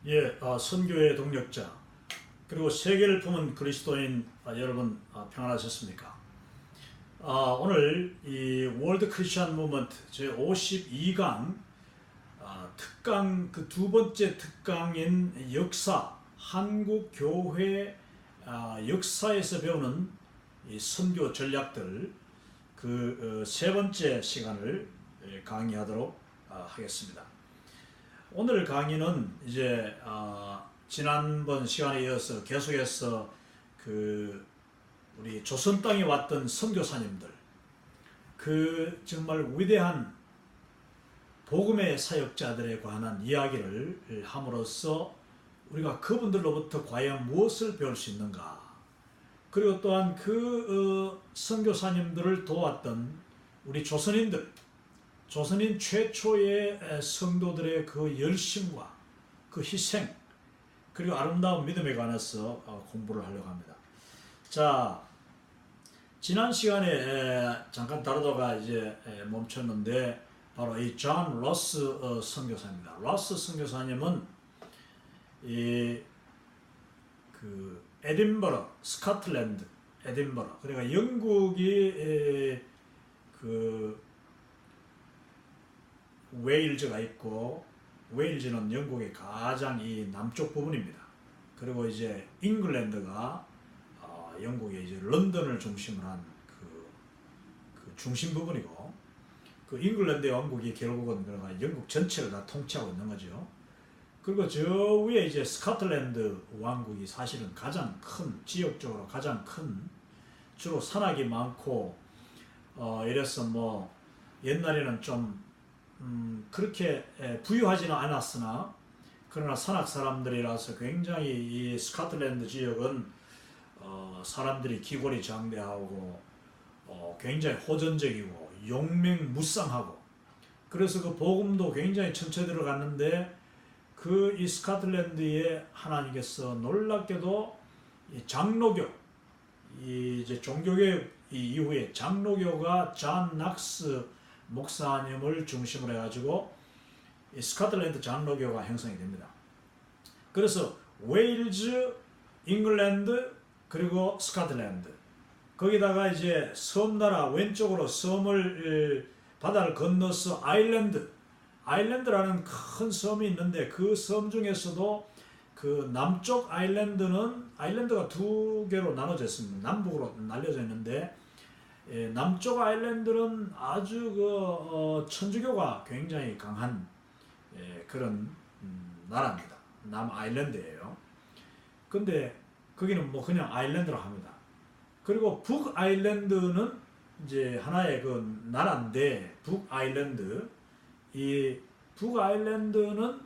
예, 선교의 동력자 그리고 세계를 품은 그리스도인 여러분 평안하셨습니까? 오늘 이 월드 크리스천 무브먼트 제 52강 특강 그 두 번째 특강인 역사 한국 교회 역사에서 배우는 이 선교 전략들 그 세 번째 시간을 강의하도록 하겠습니다. 오늘 강의는 이제 지난번 시간에 이어서 계속해서 그 우리 조선 땅에 왔던 선교사님들 그 정말 위대한 복음의 사역자들에 관한 이야기를 함으로써 우리가 그분들로부터 과연 무엇을 배울 수 있는가, 그리고 또한 그 선교사님들을 도왔던 우리 조선인 최초의 성도들의 그 열심과 그 희생 그리고 아름다운 믿음에 관해서 공부를 하려고 합니다. 자, 지난 시간에 잠깐 다루다가 이제 멈췄는데 바로 이 존 러스 선교사입니다. 러스 선교사님은 그 에딘버러, 스코틀랜드, 에딘버러, 그러니까 영국이 그 웨일즈가 있고, 웨일즈는 영국의 가장 이 남쪽 부분입니다. 그리고 이제 잉글랜드가 영국의 이제 런던을 중심으로 한 그 중심 부분이고, 그 잉글랜드의 왕국이 결국은 영국 전체를 다 통치하고 있는 거죠. 그리고 저 위에 이제 스코틀랜드 왕국이 사실은 가장 큰, 지역적으로 가장 큰, 주로 산악이 많고 이래서 뭐 옛날에는 좀 그렇게 부유하지는 않았으나, 그러나 산악 사람들이라서 굉장히 이 스코틀랜드 지역은 사람들이 기골이 장대하고 굉장히 호전적이고 용맹무쌍하고, 그래서 그 복음도 굉장히 천천히 들어갔는데 그 이 스코틀랜드에 하나님께서 놀랍게도 이 장로교, 이제 종교개혁 이후에 장로교가 존 낙스 목사님을 중심으로 해가지고 이 스코틀랜드 장로교가 형성이 됩니다. 그래서 웨일즈, 잉글랜드, 그리고 스코틀랜드, 거기다가 이제 섬나라 왼쪽으로 섬을 바다를 건너서 아일랜드라는 큰 섬이 있는데, 그 섬 중에서도 그 남쪽 아일랜드가 두 개로 나눠져 있습니다. 남북으로 나뉘어져 있는데, 남쪽 아일랜드는 아주 천주교가 굉장히 강한 그런 나라입니다. 남아일랜드예요. 근데 거기는 뭐 그냥 아일랜드로 합니다. 그리고 북아일랜드는 이제 하나의 그 나라인데, 이 북아일랜드는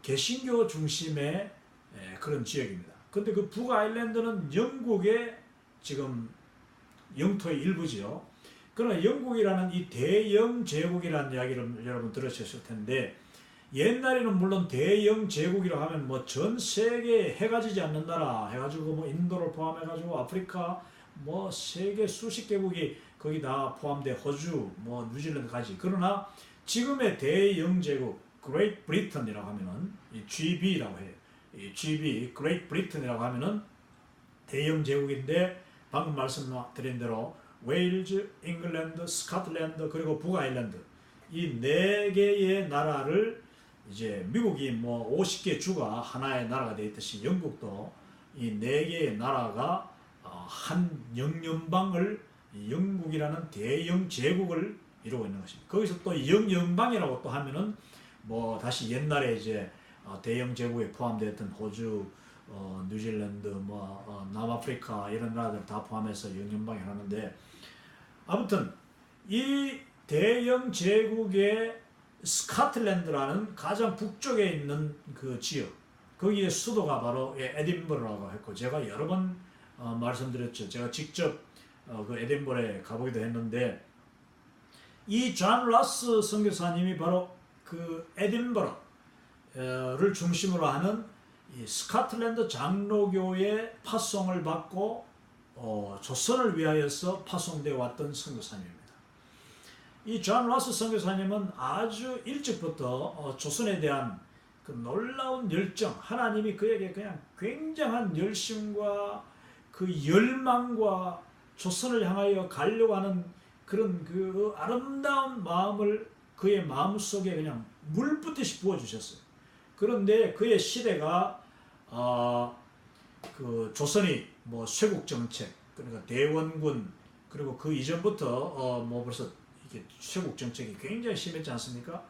개신교 중심의 그런 지역입니다. 근데 그 북아일랜드는 영국의 지금 영토의 일부지요. 그러나 영국이라는 이 대영 제국이라는 이야기를 여러분 들으셨을 텐데, 옛날에는 물론 대영 제국이라고 하면 뭐 전 세계에 해가 지지 않는 나라 해가지고 뭐 인도를 포함해가지고 아프리카 뭐 세계 수십 개국이 거기 다 포함돼, 호주 뭐 뉴질랜드까지. 그러나 지금의 대영 제국 Great Britain이라고 하면은 이 GB라고 해요. 이 GB Great Britain이라고 하면은 대영 제국인데, 방금 말씀드린 대로 웨일즈, 잉글랜드, 스코틀랜드, 그리고 북아일랜드, 이 네 개의 나라를 이제 미국이 뭐 50개 주가 하나의 나라가 되어 있듯이 영국도 이 네 개의 나라가 한 영연방을, 영국이라는 대영 제국을 이루고 있는 것입니다. 거기서 또 영연방이라고 또 하면은 뭐 다시 옛날에 이제 대영 제국에 포함되었던 호주, 뉴질랜드, 남아프리카 이런 나라들 다 포함해서 영연방이 하는데, 아무튼 이 대영 제국의 스코틀랜드라는 가장 북쪽에 있는 그 지역, 거기에 수도가 바로 에딘버러라고 했고, 제가 여러 번 말씀드렸죠. 제가 직접 그 에딘버러에 가보기도 했는데, 이 존 러스 선교사님이 바로 그 에딘버러를 중심으로 하는 이 스코틀랜드 장로교의 파송을 받고 조선을 위하여서 파송되어 왔던 선교사님입니다. 이 존 러스 선교사님은 아주 일찍부터 조선에 대한 그 놀라운 열정, 하나님이 그에게 그냥 굉장한 열심과 그 열망과 조선을 향하여 가려고 하는 그런 그 아름다운 마음을 그의 마음속에 그냥 물붓듯이 부어주셨어요. 그런데 그의 시대가 그 조선이 뭐 쇄국 정책, 그러니까 대원군, 그리고 그 이전부터 뭐 벌써 이게 쇄국 정책이 굉장히 심했지 않습니까?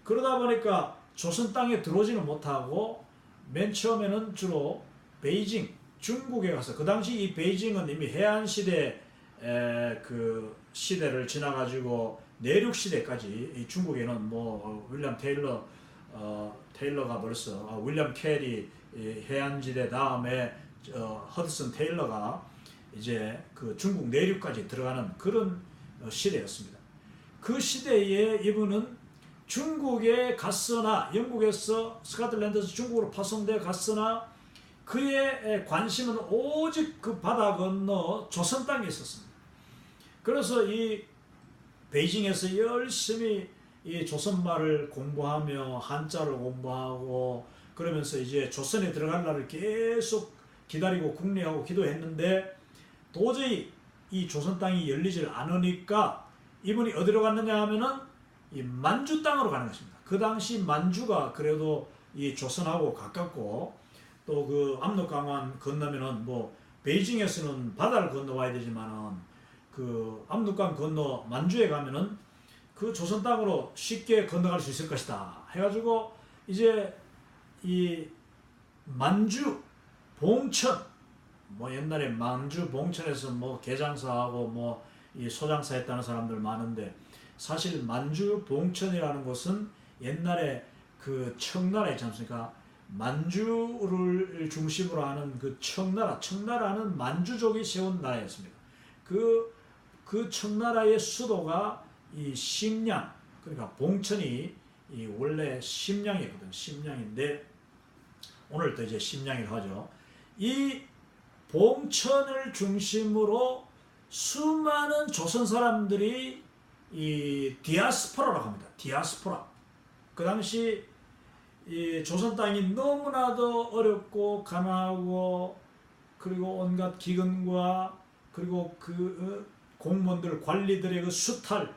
그러다 보니까 조선 땅에 들어오지는 못하고 맨 처음에는 주로 베이징, 중국에 가서, 그 당시 이 베이징은 이미 해안 시대 그 시대를 지나가지고 내륙 시대까지, 이 중국에는 뭐 윌리엄 테일러가 벌써 윌리엄 캐리 해안지대 다음에 허드슨 테일러가 이제 그 중국 내륙까지 들어가는 그런 시대였습니다. 그 시대에 이분은 중국에 갔으나, 영국에서 스코틀랜드에서 중국으로 파송되어 갔으나 그의 관심은 오직 그 바다 건너 조선 땅에 있었습니다. 그래서 이 베이징에서 열심히 이 조선말을 공부하며 한자를 공부하고 그러면서 이제 조선에 들어갈 날을 계속 기다리고 궁리하고 기도했는데 도저히 이 조선 땅이 열리질 않으니까 이분이 어디로 갔느냐 하면은 이 만주 땅으로 가는 것입니다. 그 당시 만주가 그래도 이 조선하고 가깝고 또 그 압록강원 건너면은 뭐 베이징에서는 바다를 건너와야 되지만은 그 압록강 건너 만주에 가면은 그 조선 땅으로 쉽게 건너갈 수 있을 것이다 해가지고 이제 이 만주 봉천, 뭐 옛날에 만주 봉천에서 뭐 개장사하고 뭐 이 소장사 했다는 사람들 많은데, 사실 만주 봉천이라는 곳은 옛날에 그 청나라 있지 않습니까? 만주를 중심으로 하는 그 청나라는 만주족이 세운 나라였습니다. 그 청나라의 수도가 이 심양, 그러니까 봉천이 이 원래 심양이거든. 심양인데 오늘 또 이제 심양이라고 하죠. 이 봉천을 중심으로 수많은 조선 사람들이 이 디아스포라라고 합니다. 디아스포라. 그 당시 이 조선 땅이 너무나도 어렵고 가난하고 그리고 온갖 기근과 그리고 그 공무원들 관리들의 그 수탈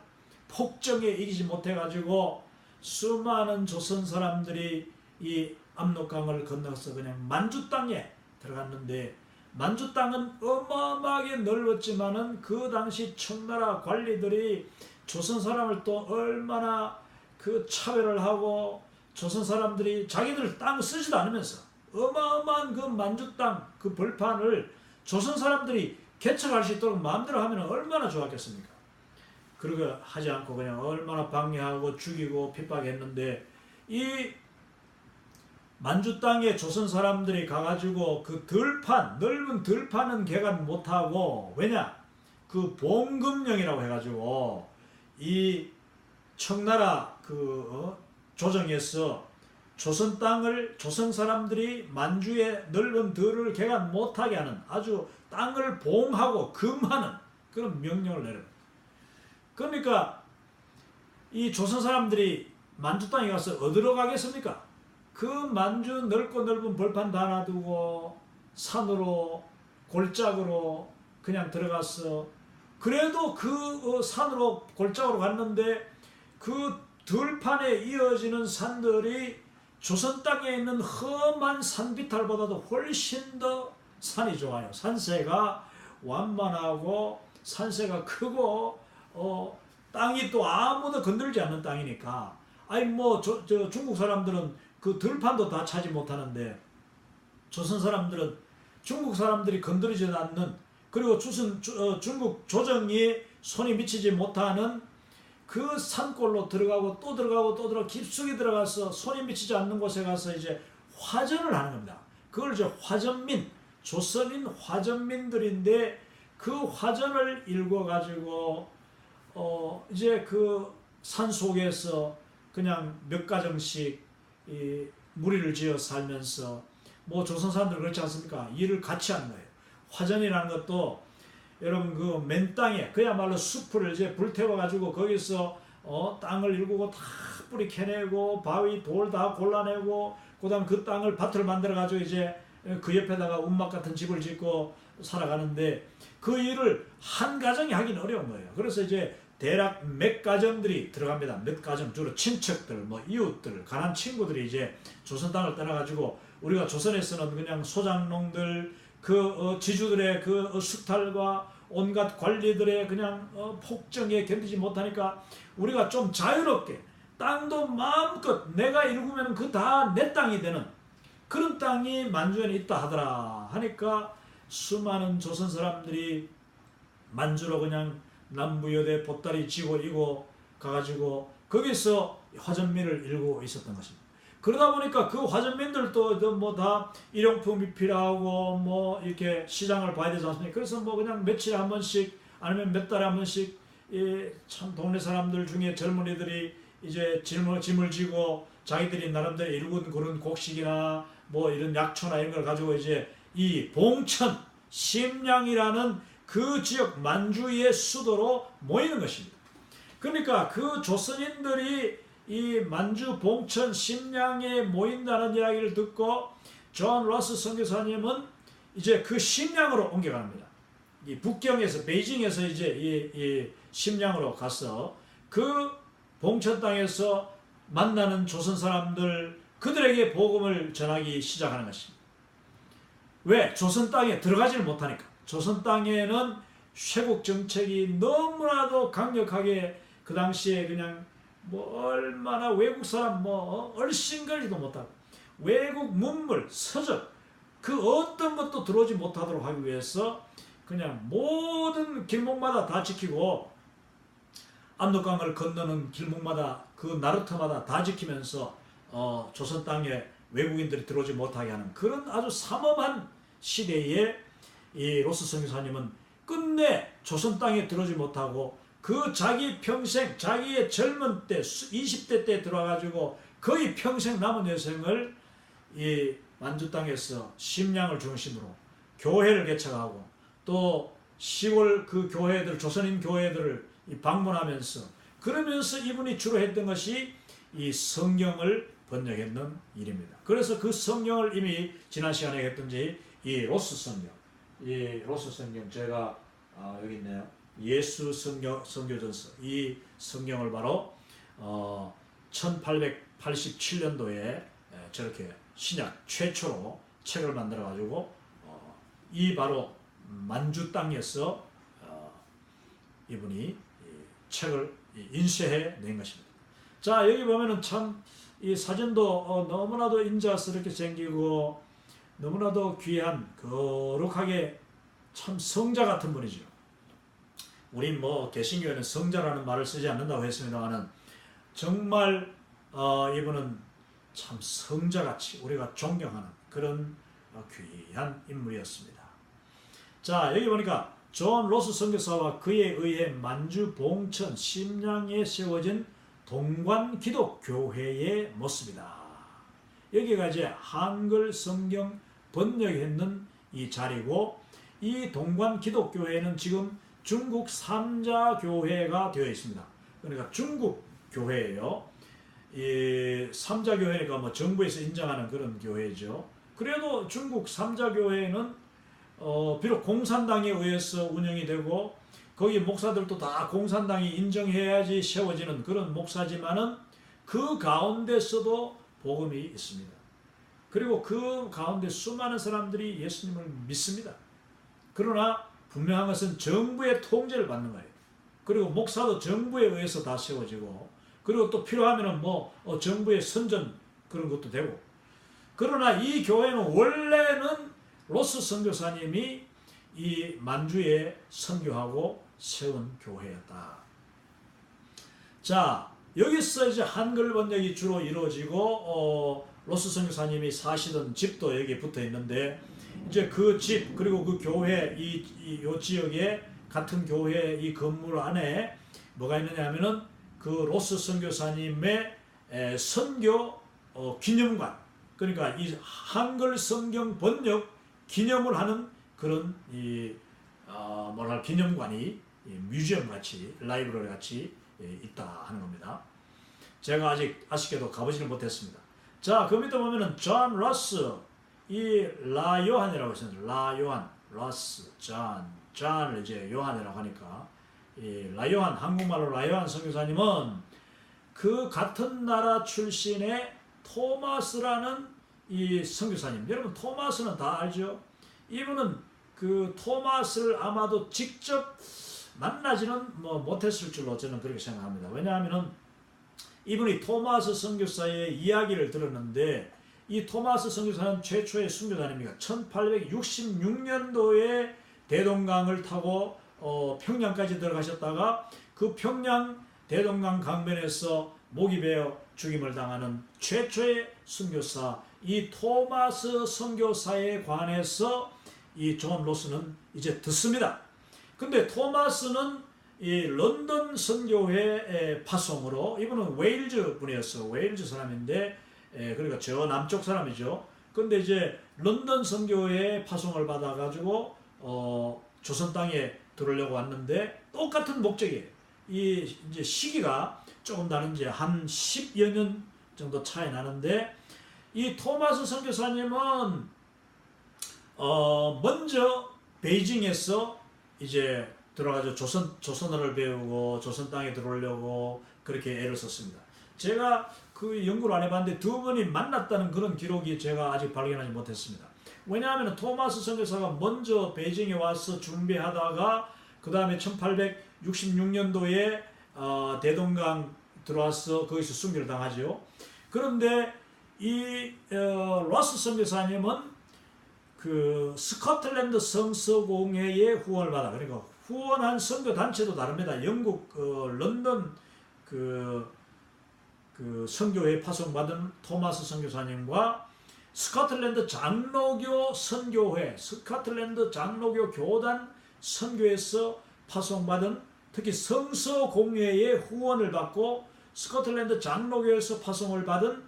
폭정에 이기지 못해가지고 수많은 조선 사람들이 이 압록강을 건너서 그냥 만주 땅에 들어갔는데, 만주 땅은 어마어마하게 넓었지만은 그 당시 청나라 관리들이 조선 사람을 또 얼마나 그 차별을 하고 조선 사람들이 자기들 땅 쓰지도 않으면서 어마어마한 그 만주 땅 그 벌판을 조선 사람들이 개척할 수 있도록 마음대로 하면 얼마나 좋았겠습니까? 그러게 하지 않고 그냥 얼마나 방해하고 죽이고 핍박했는데, 이 만주 땅에 조선 사람들이 가가지고 그 들판, 넓은 들판은 개간 못하고, 왜냐? 그 봉금령이라고 해가지고 이 청나라 그 조정에서 조선 땅을, 조선 사람들이 만주의 넓은 들을 개간 못하게 하는, 아주 땅을 봉하고 금하는 그런 명령을 내립니다. 그러니까 이 조선 사람들이 만주 땅에 가서 어디로 가겠습니까? 그 만주 넓고 넓은 벌판 다 놔두고 산으로 골짜기로 그냥 들어갔어. 그래도 그 산으로 골짜기로 갔는데 그 들판에 이어지는 산들이 조선 땅에 있는 험한 산비탈보다도 훨씬 더 산이 좋아요. 산세가 완만하고 산세가 크고 땅이 또 아무도 건들지 않는 땅이니까, 아니 뭐 중국 사람들은 그 들판도 다 차지 못하는데 조선 사람들은 중국 사람들이 건드리지 않는, 그리고 중국 조정이 손이 미치지 못하는 그 산골로 들어가고 또 들어가고 또 들어가고 깊숙이 들어가서 손이 미치지 않는 곳에 가서 이제 화전을 하는 겁니다. 그걸 이제 화전민, 조선인 화전민들인데 그 화전을 읽어가지고 이제 그 산 속에서 그냥 몇 가정씩 이 무리를 지어 살면서, 뭐 조선 사람들 그렇지 않습니까? 일을 같이 하는 거예요. 화전이라는 것도 여러분 그 맨 땅에 그야말로 숲을 이제 불태워 가지고 거기서 땅을 일구고 다 뿌리 캐내고 바위 돌 다 골라내고 그다음 그 땅을 밭을 만들어 가지고 이제 그 옆에다가 운막 같은 집을 짓고 살아가는데 그 일을 한 가정이 하긴 어려운 거예요. 그래서 이제 대략 몇 가정들이 들어갑니다. 몇 가정, 주로 친척들, 뭐 이웃들, 가난 친구들이 이제 조선 땅을 떠나가지고 우리가 조선에서는 그냥 소장농들, 그 지주들의 그 숙탈과 온갖 관리들의 그냥 폭정에 견디지 못하니까 우리가 좀 자유롭게 땅도 마음껏 내가 일구면 그 다 내 땅이 되는 그런 땅이 만주에는 있다 하더라 하니까 수많은 조선 사람들이 만주로 그냥 남부여대 보따리 지고 이고 가가지고 거기서 화전민을 일구고 있었던 것입니다. 그러다 보니까 그 화전민들도 뭐 다 일용품이 필요하고 뭐 이렇게 시장을 봐야 되지 않습니까? 그래서 뭐 그냥 며칠에 한 번씩 아니면 몇 달에 한 번씩 참 동네 사람들 중에 젊은이들이 이제 짐을 지고 자기들이 나름대로 일군 그런 곡식이나 뭐 이런 약초나 이런 걸 가지고 이제 이 봉천 심양이라는 그 지역 만주의 수도로 모이는 것입니다. 그러니까 그 조선인들이 이 만주 봉천 심양에 모인다는 이야기를 듣고 존 로스 선교사님은 이제 그 심양으로 옮겨갑니다. 이 북경에서 베이징에서 이제 이 심양으로 가서 그 봉천 땅에서 만나는 조선 사람들 그들에게 복음을 전하기 시작하는 것입니다. 왜? 조선 땅에 들어가지를 못하니까. 조선 땅에는 쇄국 정책이 너무나도 강력하게 그 당시에 그냥 뭐 얼마나 외국 사람 뭐 얼씬거리도 못하고 외국 문물, 서적 그 어떤 것도 들어오지 못하도록 하기 위해서 그냥 모든 길목마다 다 지키고 압록강을 건너는 길목마다 그 나루터마다 다 지키면서 조선 땅에 외국인들이 들어오지 못하게 하는 그런 아주 삼엄한 시대에 이 로스 선교사님은 끝내 조선 땅에 들어오지 못하고 그 자기 평생 자기의 젊은 때 20대 때 들어와가지고 거의 평생 남은 여생을 이 만주 땅에서 심양을 중심으로 교회를 개척하고 또 시골 그 교회들 조선인 교회들을 방문하면서 그러면서 이분이 주로 했던 것이 이 성경을 번역했는 일입니다. 그래서 그 성경을 이미 지난 시간에 했던지 이 로스 성경 제가 여기 있네요. 예수 선교전서 이 성경을 바로 1887년도에 저렇게 신약 최초로 책을 만들어 가지고 이 바로 만주 땅에서 이분이 책을 인쇄해 낸 것입니다. 자, 여기 보면은 참 이 사진도 너무나도 인자스럽게 생기고 너무나도 귀한 거룩하게 참 성자 같은 분이죠. 우린 뭐 개신교에는 성자라는 말을 쓰지 않는다고 했습니다만은 정말 이분은 참 성자같이 우리가 존경하는 그런 귀한 인물이었습니다. 자, 여기 보니까 존 로스 선교사와 그에 의해 만주 봉천 심양에 세워진 동관 기독교회의 모습이다. 여기가 이제 한글 성경 번역했는 이 자리고 이 동관 기독교회는 지금 중국 삼자교회가 되어 있습니다. 그러니까 중국 교회예요. 이 삼자교회니까 뭐 정부에서 인정하는 그런 교회죠. 그래도 중국 삼자교회는 비록 공산당에 의해서 운영이 되고 거기 목사들도 다 공산당이 인정해야지 세워지는 그런 목사지만은 그 가운데서도 복음이 있습니다. 그리고 그 가운데 수많은 사람들이 예수님을 믿습니다. 그러나 분명한 것은 정부의 통제를 받는 거예요. 그리고 목사도 정부에 의해서 다 세워지고 그리고 또 필요하면은 뭐 정부의 선전 그런 것도 되고 그러나 이 교회는 원래는 로스 선교사님이 이 만주에 선교하고 세운 교회였다. 자, 여기서 이제 한글 번역이 주로 이루어지고 로스 선교사님이 사시던 집도 여기 붙어 있는데 이제 그 집 그리고 그 교회 요 지역에 같은 교회 이 건물 안에 뭐가 있느냐 하면은 그 로스 선교사님의 선교 기념관 그러니까 이 한글 성경 번역 기념을 하는 그런 기념관이 뮤지엄 같이 라이브러리 같이 있다 하는 겁니다. 제가 아직 아쉽게도 가보지는 못했습니다. 자, 그 밑에 보면은 존 러스, 이 라 요한이라고 있습니다. 라 요한, 러스, 존을 이제 요한이라고 하니까 이 라 요한, 한국말로 라 요한 선교사님은 그 같은 나라 출신의 토마스라는 이 선교사님, 여러분 토마스는 다 알죠? 이분은 그 토마스를 아마도 직접 만나지는 못했을 줄로 저는 그렇게 생각합니다. 왜냐하면은 이분이 토마스 선교사의 이야기를 들었는데, 이 토마스 선교사는 최초의 선교사입니다. 1866년도에 대동강을 타고 평양까지 들어가셨다가 그 평양 대동강 강변에서 목이 베어 죽임을 당하는 최초의 선교사, 이 토마스 선교사에 관해서 이 존 로스는 이제 듣습니다. 근데 토마스는 이 런던 선교회 파송으로, 이분은 웨일즈 분이었어요. 웨일즈 사람인데, 그러니까 저 남쪽 사람이죠. 근데 이제 런던 선교회 파송을 받아가지고 조선 땅에 들어오려고 왔는데 똑같은 목적이에요. 이 이제 시기가 조금 다른지 한 10여 년 정도 차이 나는데, 이 토마스 선교사님은 먼저 베이징에서 이제 들어가서 조선어를 배우고 조선 땅에 들어오려고 그렇게 애를 썼습니다. 제가 그 연구를 안 해봤는데 두 분이 만났다는 그런 기록이 제가 아직 발견하지 못했습니다. 왜냐하면 토마스 선교사가 먼저 베이징에 와서 준비하다가 그 다음에 1866년도에 대동강 들어와서 거기서 순교를 당하죠. 그런데 이 로스 선교사님은 그 스코틀랜드 성서공회의 후원을 받아, 그러니까 후원한 선교 단체도 다릅니다. 영국 런던 그 선교회 파송받은 토마스 선교사님과 스코틀랜드 장로교 선교회, 스코틀랜드 장로교 교단 선교에서 파송받은, 특히 성서공회의 후원을 받고 스코틀랜드 장로교에서 파송을 받은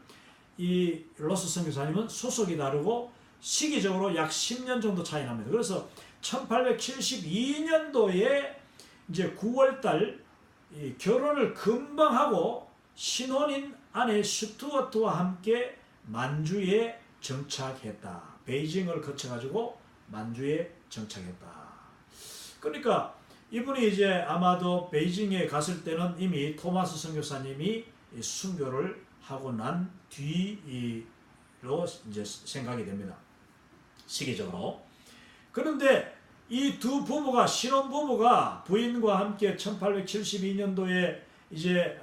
이 로스 선교사님은 소속이 다르고 시기적으로 약 10년 정도 차이 납니다. 그래서 1872년도에 이제 9월달 결혼을 금방 하고 신혼인 아내 슈투어트와 함께 만주에 정착했다. 베이징을 거쳐가지고 만주에 정착했다. 그러니까 이분이 이제 아마도 베이징에 갔을 때는 이미 토마스 선교사님이 순교를 하고 난 뒤로 이제 생각이 됩니다. 시기적으로. 그런데 이 두 부부가, 신혼부부가 부인과 함께 1872년도에 이제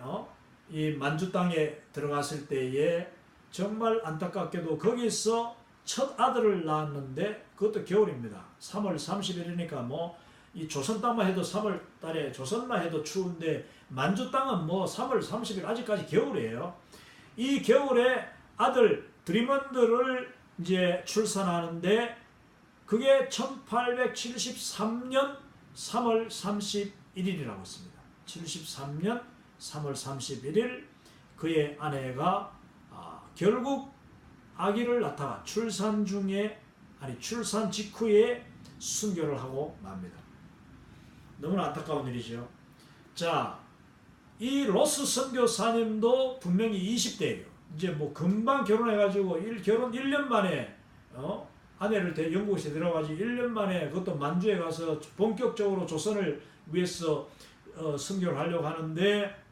이 만주 땅에 들어갔을 때에 정말 안타깝게도 거기서 첫 아들을 낳았는데, 그것도 겨울입니다. 3월 30일이니까 이 조선 땅만 해도 3월 달에 조선만 해도 추운데 만주 땅은 3월 30일 아직까지 겨울이에요. 이 겨울에 아들 드리먼드를 이제 출산하는데 그게 1873년 3월 31일이라고 했습니다. 73년 3월 31일 그의 아내가 결국 아기를 낳다가 출산 직후에 순교를 하고 맙니다. 너무나 안타까운 일이죠. 자, 이 로스 선교사님도 분명히 20대예요. 이제 금방 결혼해가지고 결혼 1년 만에 아내를 영국에서 데려가지고 1년 만에, 그것도 만주에 가서 본격적으로 조선을 위해서 선교를 하려고 하는데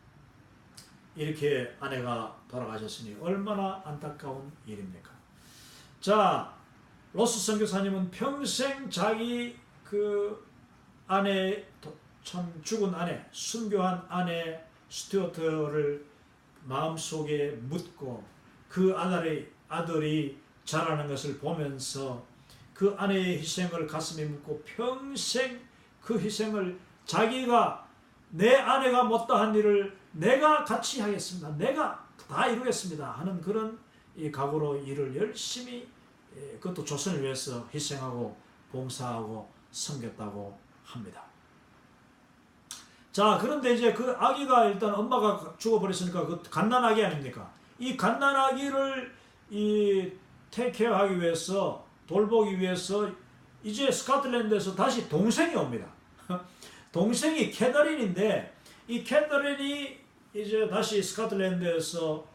이렇게 아내가 돌아가셨으니 얼마나 안타까운 일입니까? 자, 로스 선교사님은 평생 자기 그 아내, 참 죽은 아내, 순교한 아내 스튜어트를 마음속에 묻고 그 아들이 자라는 것을 보면서 그 아내의 희생을 가슴에 묻고 평생 그 희생을, 자기가 내 아내가 못다한 일을 내가 같이 하겠습니다, 내가 다 이루겠습니다 하는 그런 이 각오로 일을 열심히, 그것도 조선을 위해서 희생하고 봉사하고 섬겼다고 합니다. 자, 그런데 이제 그 아기가, 일단 엄마가 죽어버렸으니까 그 갓난아기 아닙니까? 이 갓난아기를 테이크케어하기 위해서, 돌보기 위해서 이제 스코틀랜드에서 다시 동생이 옵니다. 동생이 캐더린인데, 이 캐서린이 이제 다시 스코틀랜드에서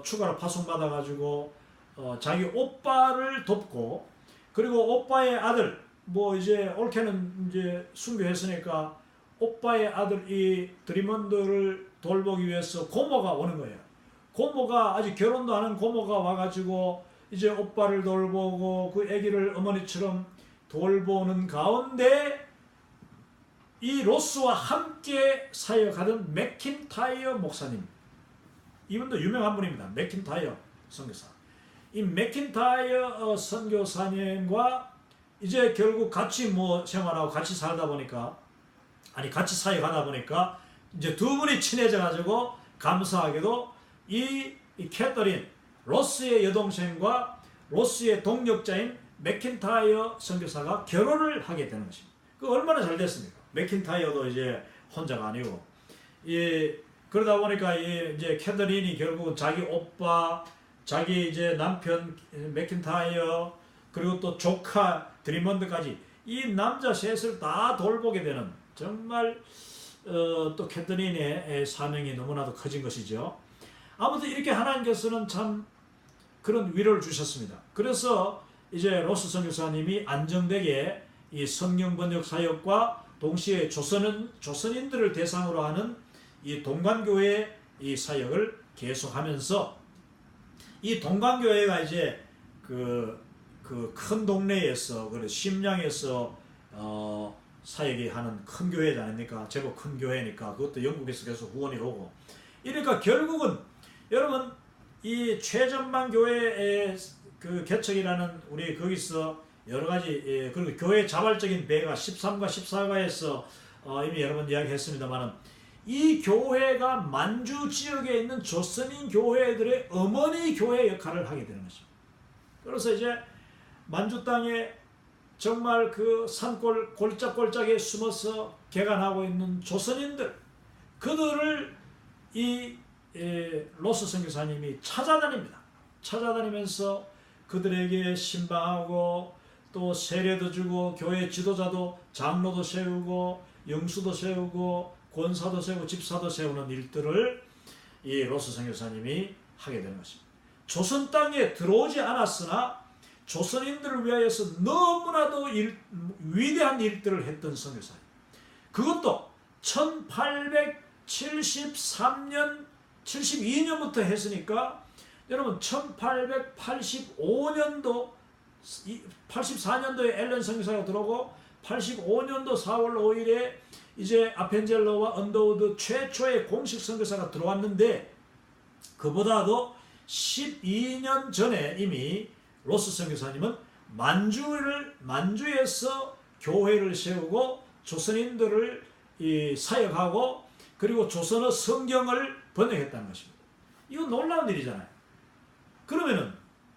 추가로 파송받아 가지고 자기 오빠를 돕고, 그리고 오빠의 아들, 뭐 이제 올케는 이제 순교했으니까 오빠의 아들 이 드리먼드를 돌보기 위해서 고모가 오는 거예요. 고모가 아직 결혼도 안 한 고모가 와가지고 이제 오빠를 돌보고 그 아기를 어머니처럼 돌보는 가운데 이 로스와 함께 사역하던 맥킨타이어 목사님, 이분도 유명한 분입니다. 맥킨타이어 선교사. 이 맥킨타이어 선교사님과 이제 결국 같이 뭐 생활하고 같이 살다 보니까, 아니 같이 사역하다 보니까 이제 두 분이 친해져 가지고 감사하게도 이 캐서린, 로스의 여동생과 로스의 동력자인 맥킨타이어 선교사가 결혼을 하게 되는 것입니다. 그 얼마나 잘 됐습니까? 맥킨타이어도 이제 혼자가 아니고, 그러다 보니까 이제 캐서린이 결국은 자기 오빠, 자기 이제 남편 맥킨타이어, 그리고 또 조카 드리먼드까지 이 남자 셋을 다 돌보게 되는, 정말 또 캐서린의 사명이 너무나도 커진 것이죠. 아무튼 이렇게 하나님께서는 참 그런 위로를 주셨습니다. 그래서 이제 로스 선교사님이 안정되게 이 성경 번역 사역과 동시에 조선인들을 대상으로 하는 이 동관교회 이 사역을 계속하면서, 이 동관교회가 이제 그 큰 동네에서, 그 심양에서 사역이 하는 큰 교회지 않습니까? 제법 큰 교회니까. 그것도 영국에서 계속 후원이 오고. 이러니까 결국은 여러분, 이 최전방 교회의 그 개척이라는, 우리 거기서 여러 가지, 그리고 교회 자발적인 배가 13과 14가에서 이미 여러 번 이야기했습니다만은, 이 교회가 만주 지역에 있는 조선인 교회들의 어머니 교회 역할을 하게 되는 것입니다. 그래서 이제 만주 땅에 정말 그 산골 골짜골짜기에 숨어서 개간하고 있는 조선인들, 그들을 이 로스 선교사님이 찾아다닙니다. 찾아다니면서 그들에게 신방하고 또 세례도 주고, 교회 지도자도, 장로도 세우고, 영수도 세우고, 권사도 세우고, 집사도 세우는 일들을 이 로스 선교사님이 하게 되는 것입니다. 조선 땅에 들어오지 않았으나 조선인들을 위하여서 너무나도 위대한 일들을 했던 선교사님. 그것도 1873년, 72년부터 했으니까 여러분 1885년도, 84년도에 앨런 선교사가 들어오고 85년도 4월 5일에 이제 아펜젤러와 언더우드 최초의 공식 선교사가 들어왔는데, 그보다도 12년 전에 이미 로스 선교사님은 만주에서 교회를 세우고 조선인들을 사역하고, 그리고 조선어 성경을 번역했다는 것입니다. 이건 놀라운 일이잖아요. 그러면은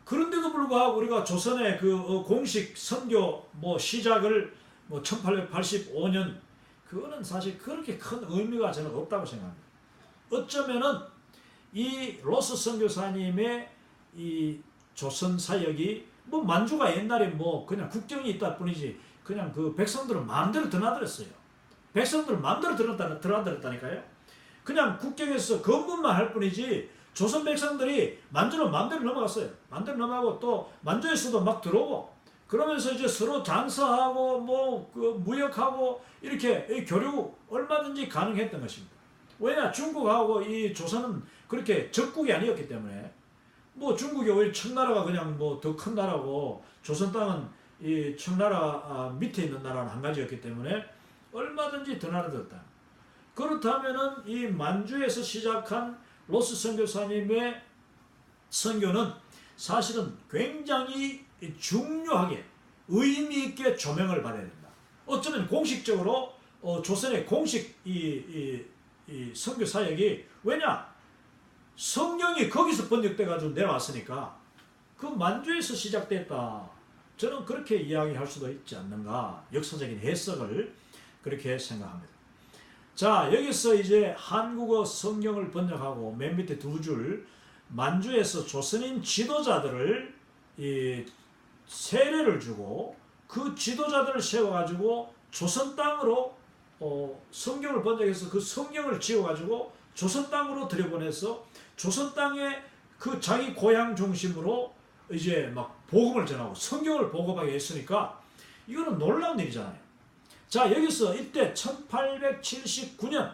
그런데도 불구하고 우리가 조선의 그 공식 선교 시작을 1885년, 그거는 사실 그렇게 큰 의미가 저는 없다고 생각합니다. 어쩌면은 이 로스 선교사님의 이 조선 사역이 만주가 옛날에 그냥 국경이 있다 뿐이지, 그냥 그 백성들은 마음대로 드나들었어요. 백성들은 마음대로 드나들었다니까요. 그냥 국경에서 검문만 할 뿐이지 조선 백성들이 만주는 마음대로 넘어갔어요. 마음대로 넘어가고 또 만주에서도 막 들어오고, 그러면서 이제 서로 장사하고 무역하고 이렇게 교류 얼마든지 가능했던 것입니다. 왜냐, 중국하고 이 조선은 그렇게 적국이 아니었기 때문에, 중국이 오히려 청나라가 그냥 더 큰 나라고, 조선 땅은 이 청나라 밑에 있는 나라는 한 가지였기 때문에 얼마든지 드나들었다. 그렇다면은 이 만주에서 시작한 로스 선교사님의 선교는 사실은 굉장히 중요하게 의미 있게 조명을 받아야 된다. 어쩌면 공식적으로 조선의 공식 이 선교 사역이, 왜냐, 성경이 거기서 번역돼 가지고 내려왔으니까 그 만주에서 시작됐다. 저는 그렇게 이야기할 수도 있지 않는가, 역사적인 해석을 그렇게 생각합니다. 자, 여기서 이제 한국어 성경을 번역하고 맨 밑에 두 줄, 만주에서 조선인 지도자들을 세례를 주고 그 지도자들을 세워가지고 조선 땅으로 성경을 번역해서 그 성경을 지어가지고 조선 땅으로 들여보내서 조선 땅에 그 자기 고향 중심으로 이제 막 복음을 전하고 성경을 보급하게 했으니까 이거는 놀라운 일이잖아요. 자, 여기서 이때 1879년,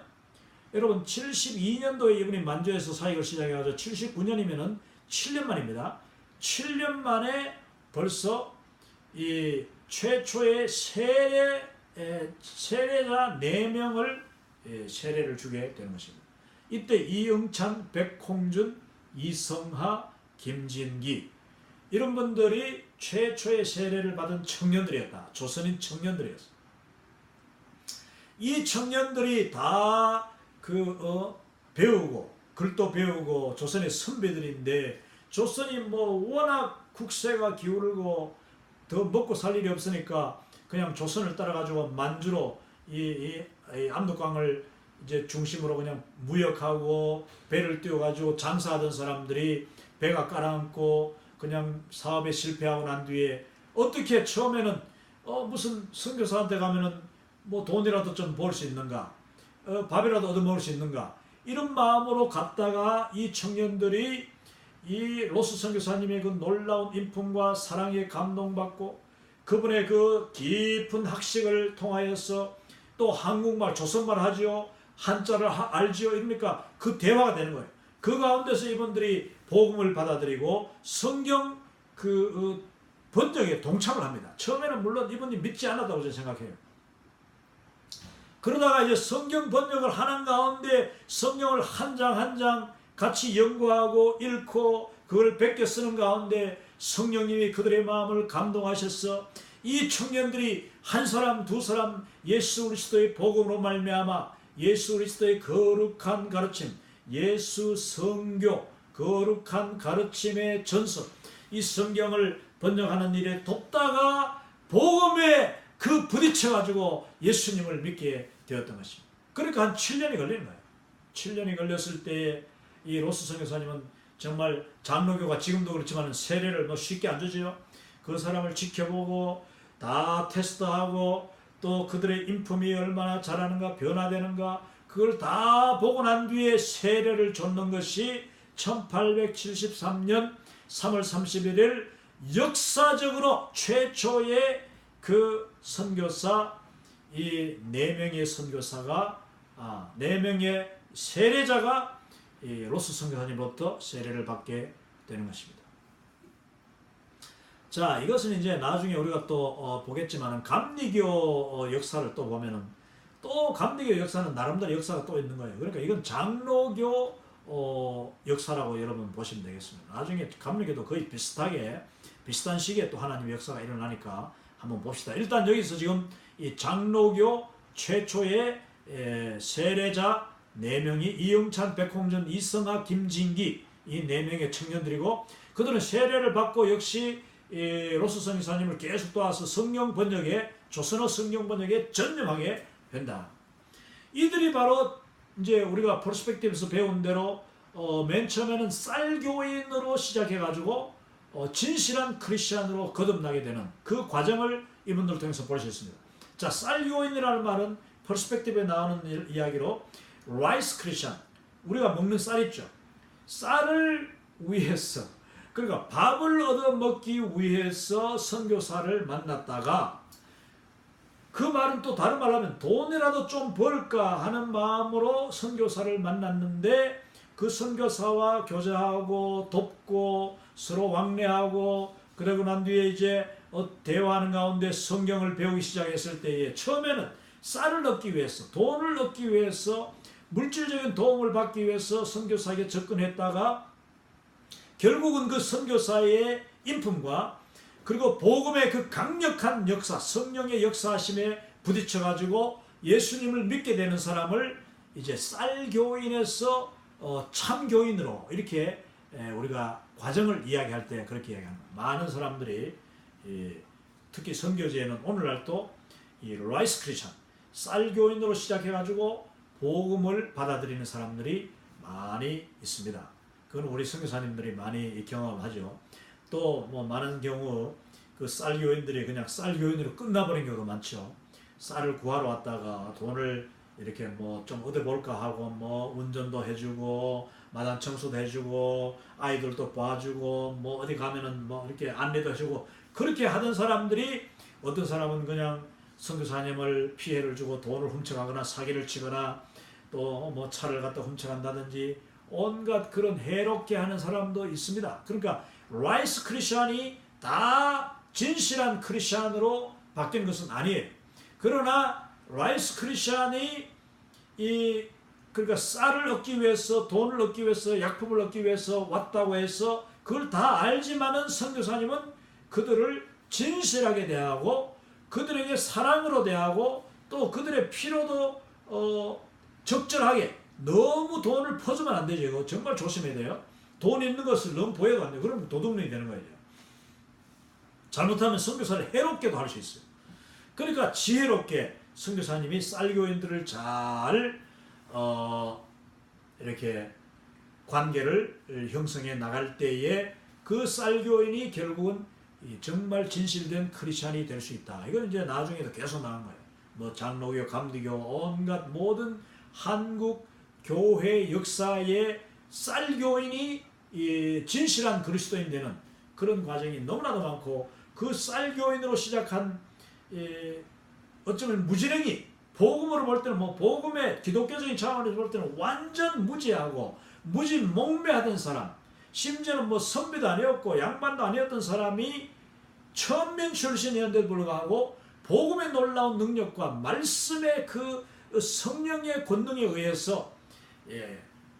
여러분 72년도에 이분이 만주에서 사역을 시작해가지고 79년이면은 7년 만입니다. 7년 만에 벌써 이 최초의 세례자 4명을 세례를 주게 되는 것입니다. 이때 이응찬, 백홍준, 이성하, 김진기 이런 분들이 최초의 세례를 받은 청년들이었다. 조선인 청년들이었어. 이 청년들이 다 배우고 글도 배우고 조선의 선배들인데 조선이 뭐 워낙 국세가 기울고 더 먹고 살 일이 없으니까 그냥 조선을 따라가지고 만주로 이 압록강을 이제 중심으로 그냥 무역하고 배를 띄워가지고 장사하던 사람들이 배가 깔아앉고 그냥 사업에 실패하고 난 뒤에 어떻게 처음에는 무슨 선교사한테 가면은 뭐 돈이라도 좀 벌 수 있는가, 밥이라도 얻어먹을 수 있는가 이런 마음으로 갔다가 이 청년들이 이 로스 선교사님의 그 놀라운 인품과 사랑에 감동받고 그분의 그 깊은 학식을 통하여서 또 한국말, 조선말 하지요, 한자를 알지요, 이러니까 그 대화가 되는 거예요. 그 가운데서 이분들이 복음을 받아들이고 성경 번역에 동참을 합니다. 처음에는 물론 이분이 믿지 않았다고 저는 생각해요. 그러다가 이제 성경 번역을 하는 가운데 성경을 한 장 한 장 같이 연구하고 읽고 그걸 베껴 쓰는 가운데 성령님이 그들의 마음을 감동하셔서 이 청년들이 한 사람 두 사람 예수 그리스도의 복음으로 말미암아 예수 그리스도의 거룩한 가르침, 예수 성교, 거룩한 가르침의 전서, 이 성경을 번역하는 일에 돕다가 복음에 부딪혀가지고 예수님을 믿게 되었던 것입니다. 그러니까 한 7년이 걸리는 거예요. 7년이 걸렸을 때 이 로스 선교사님은 정말 장로교가 지금도 그렇지만 세례를 뭐 쉽게 안 주지요. 그 사람을 지켜보고 다 테스트하고 또 그들의 인품이 얼마나 잘하는가 변화되는가 그걸 다 보고 난 뒤에 세례를 줬는 것이 1873년 3월 31일 역사적으로 최초의 그 선교사 이 4명의 선교사가 4명의 세례자가 이 로스 선교사님으로부터 세례를 받게 되는 것입니다. 자, 이것은 이제 나중에 우리가 또 보겠지만 감리교 역사를 또 보면은 또 감리교 역사는 나름대로 역사가 또 있는 거예요. 그러니까 이건 장로교 역사라고 여러분 보시면 되겠습니다. 나중에 감리교도 거의 비슷한 시기에 또 하나님의 역사가 일어나니까 한번 봅시다. 일단 여기서 지금 이 장로교 최초의 세례자 4명이 이영찬, 백홍준, 이성하, 김진기 이 4명의 청년들이고 그들은 세례를 받고 역시 로스 선교사님을 계속 도와서 성경 번역에 조선어 성경 번역에 전념하게 된다. 이들이 바로 이제 우리가 퍼스펙티브에서 배운 대로 맨 처음에는 쌀교인으로 시작해가지고 진실한 크리스찬으로 거듭나게 되는 그 과정을 이분들을 통해서 볼 수 있습니다. 자, 쌀교인이라는 말은 퍼스펙티브에 나오는 이야기로 라이스 크리스찬, 우리가 먹는 쌀 있죠. 쌀을 위해서 그러니까 밥을 얻어먹기 위해서 선교사를 만났다가 그 말은 또 다른 말로 하면 돈이라도 좀 벌까 하는 마음으로 선교사를 만났는데 그 선교사와 교제하고 돕고 서로 왕래하고 그러고 난 뒤에 이제 대화하는 가운데 성경을 배우기 시작했을 때에 처음에는 쌀을 얻기 위해서 돈을 얻기 위해서 물질적인 도움을 받기 위해서 선교사에게 접근했다가 결국은 그 선교사의 인품과 그리고 복음의 그 강력한 역사, 성령의 역사하심에 부딪혀가지고 예수님을 믿게 되는 사람을 이제 쌀교인에서 참교인으로 이렇게 우리가 과정을 이야기할 때 그렇게 이야기합니다. 많은 사람들이 특히 선교지에는 오늘날도 이 라이스 크리스찬, 쌀교인으로 시작해가지고 복음을 받아들이는 사람들이 많이 있습니다. 그건 우리 선교사님들이 많이 경험하죠. 또 뭐 많은 경우 그 쌀교인들이 그냥 쌀교인으로 끝나버린 경우가 많죠. 쌀을 구하러 왔다가 돈을 이렇게 뭐 좀 얻어볼까 하고 뭐 운전도 해주고 마당 청소도 해주고 아이들도 봐주고 뭐 어디 가면은 뭐 이렇게 안내도 해주고 그렇게 하던 사람들이 어떤 사람은 그냥 선교사님을 피해를 주고 돈을 훔쳐가거나 사기를 치거나 또 뭐 차를 갖다 훔쳐간다든지 온갖 그런 해롭게 하는 사람도 있습니다. 그러니까 라이스 크리스천이 다 진실한 크리스천으로 바뀐 것은 아니에요. 그러나 라이스 크리스천이 그러니까 쌀을 얻기 위해서 돈을 얻기 위해서 약품을 얻기 위해서 왔다고 해서 그걸 다 알지만은 선교사님은 그들을 진실하게 대하고 그들에게 사랑으로 대하고 또 그들의 필요도 적절하게 너무 돈을 퍼주면 안 되죠. 이거 정말 조심해야 돼요. 돈 있는 것을 너무 보여도 안 돼요. 그러면 도둑놈이 되는 거예요. 잘못하면 선교사를 해롭게도 할 수 있어요. 그러니까 지혜롭게 선교사님이 쌀교인들을 잘 이렇게 관계를 형성해 나갈 때에 그 쌀교인이 결국은 정말 진실된 크리스찬이 될 수 있다. 이건 이제 나중에도 계속 나온 거예요. 뭐 장로교, 감리교, 온갖 모든 한국 교회 역사의 쌀교인이 진실한 그리스도인 되는 그런 과정이 너무나도 많고 그 쌀교인으로 시작한 어쩌면 무지랭이 복음으로 볼 때는 뭐 복음의 기독교적인 차원에서 볼 때는 완전 무지하고 무지몽매하던 사람 심지어는 뭐 선비도 아니었고 양반도 아니었던 사람이 천민 출신이었는데도 불구하고 복음의 놀라운 능력과 말씀의 그 성령의 권능에 의해서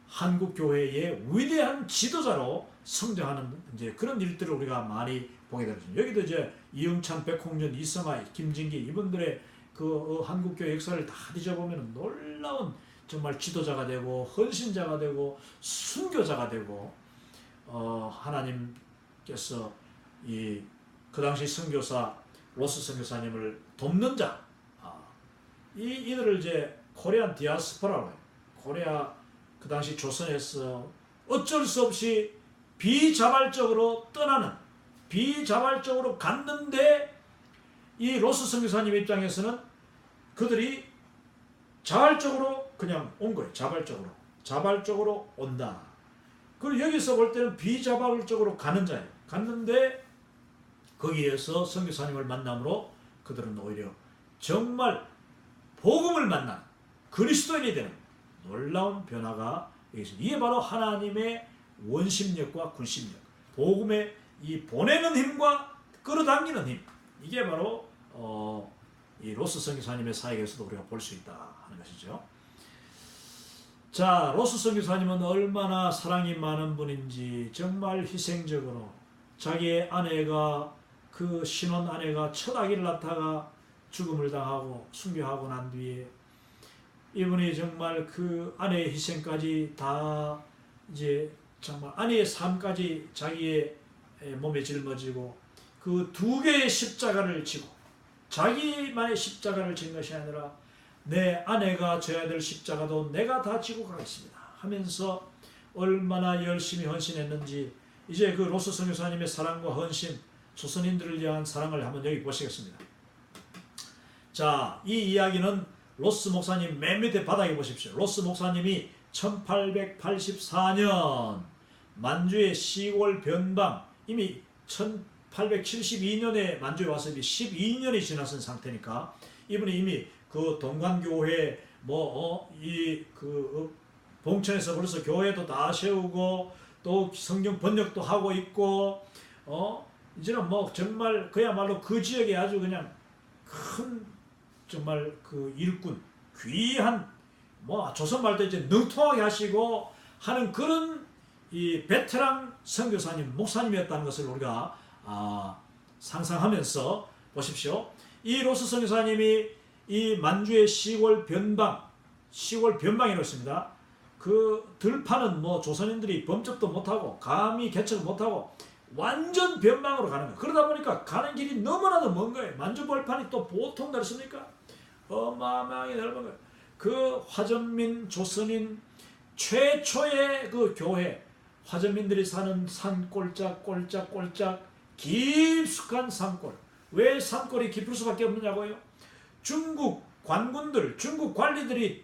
한국 교회의 위대한 지도자로 성장하는 이제 그런 일들을 우리가 많이 보게 되었습니다. 여기도 이제 이영찬, 백홍준, 이성아, 김진기 이분들의 그 한국 교회 역사를 다 뒤져보면 놀라운 정말 지도자가 되고 헌신자가 되고 순교자가 되고 하나님께서 그 당시 선교사 로스 선교사님을 돕는 자 이들을 이제 코리안 디아스포라고 해요. 코리아 그 당시 조선에서 어쩔 수 없이 비자발적으로 떠나는 비자발적으로 갔는데 이 로스 선교사님 입장에서는 그들이 자발적으로 그냥 온 거예요. 자발적으로 온다. 그리고 여기서 볼 때는 비자발적으로 가는 자예요. 갔는데 거기에서 선교사님을 만남으로 그들은 오히려 정말 복음을 만난 그리스도인이 되는 놀라운 변화가 있습니다. 이게 바로 하나님의 원심력과 군심력, 복음의 이 보내는 힘과 끌어당기는 힘, 이게 바로 이 로스 선교사님의 사역에서도 우리가 볼 수 있다 하는 것이죠. 자, 로스 선교사님은 얼마나 사랑이 많은 분인지 정말 희생적으로 자기의 아내가 그 신혼 아내가 첫 아기를 낳다가 죽음을 당하고 순교하고 난 뒤에 이분이 정말 그 아내의 희생까지 다 이제 정말 아내의 삶까지 자기의 몸에 짊어지고 그 두 개의 십자가를 지고 자기만의 십자가를 진 것이 아니라 내 아내가 져야 될 십자가도 내가 다 지고 가겠습니다 하면서 얼마나 열심히 헌신했는지 이제 그 로스 선교사님의 사랑과 헌신 조선인들을 위한 사랑을 한번 여기 보시겠습니다. 자, 이 이야기는 로스 목사님 맨 밑에 바닥에 보십시오. 로스 목사님이 1884년 만주의 시골 변방 이미 1872년에 만주에 와서 이미 12년이 지나선 상태니까 이분이 이미 그 동관교회 봉천에서 벌써 교회도 다 세우고 또 성경 번역도 하고 있고 이제는 뭐 정말 그야말로 그 지역에 아주 그냥 큰 정말 그 일꾼 귀한 조선말도 이제 능통하게 하시고 하는 그런 이 베테랑 선교사님 목사님이었다는 것을 우리가 상상하면서 보십시오. 이 로스 선교사님이 이 만주의 시골 변방이라고 했습니다. 그 들판은 조선인들이 범접도 못하고 감히 개척을 못하고 완전 변방으로 가는 거예요. 그러다 보니까 가는 길이 너무나도 먼 거예요. 만주 벌판이 또 보통 넓습니까? 어마어마하게 넓은 거예요. 그 화전민 조선인 최초의 그 교회 화전민들이 사는 산골짝 깊숙한 산골. 왜 산골이 깊을 수밖에 없느냐고요? 중국 관군들, 중국 관리들이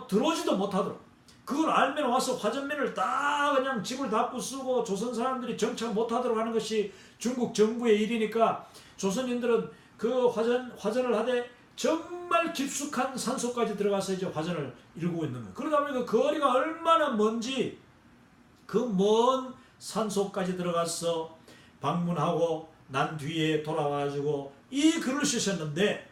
들어오지도 못하도록, 그걸 알면 와서 화전민을 다 그냥 집을 다 부수고 조선 사람들이 정착 못하도록 하는 것이 중국 정부의 일이니까 조선인들은 그 화전을 하되 정말 깊숙한 산속까지 들어가서 이제 화전을 일구고 있는 거예요. 그러다 보니까 거리가 얼마나 먼지, 그 먼 산속까지 들어가서 방문하고 난 뒤에 돌아와가지고 이 글을 쓰셨는데,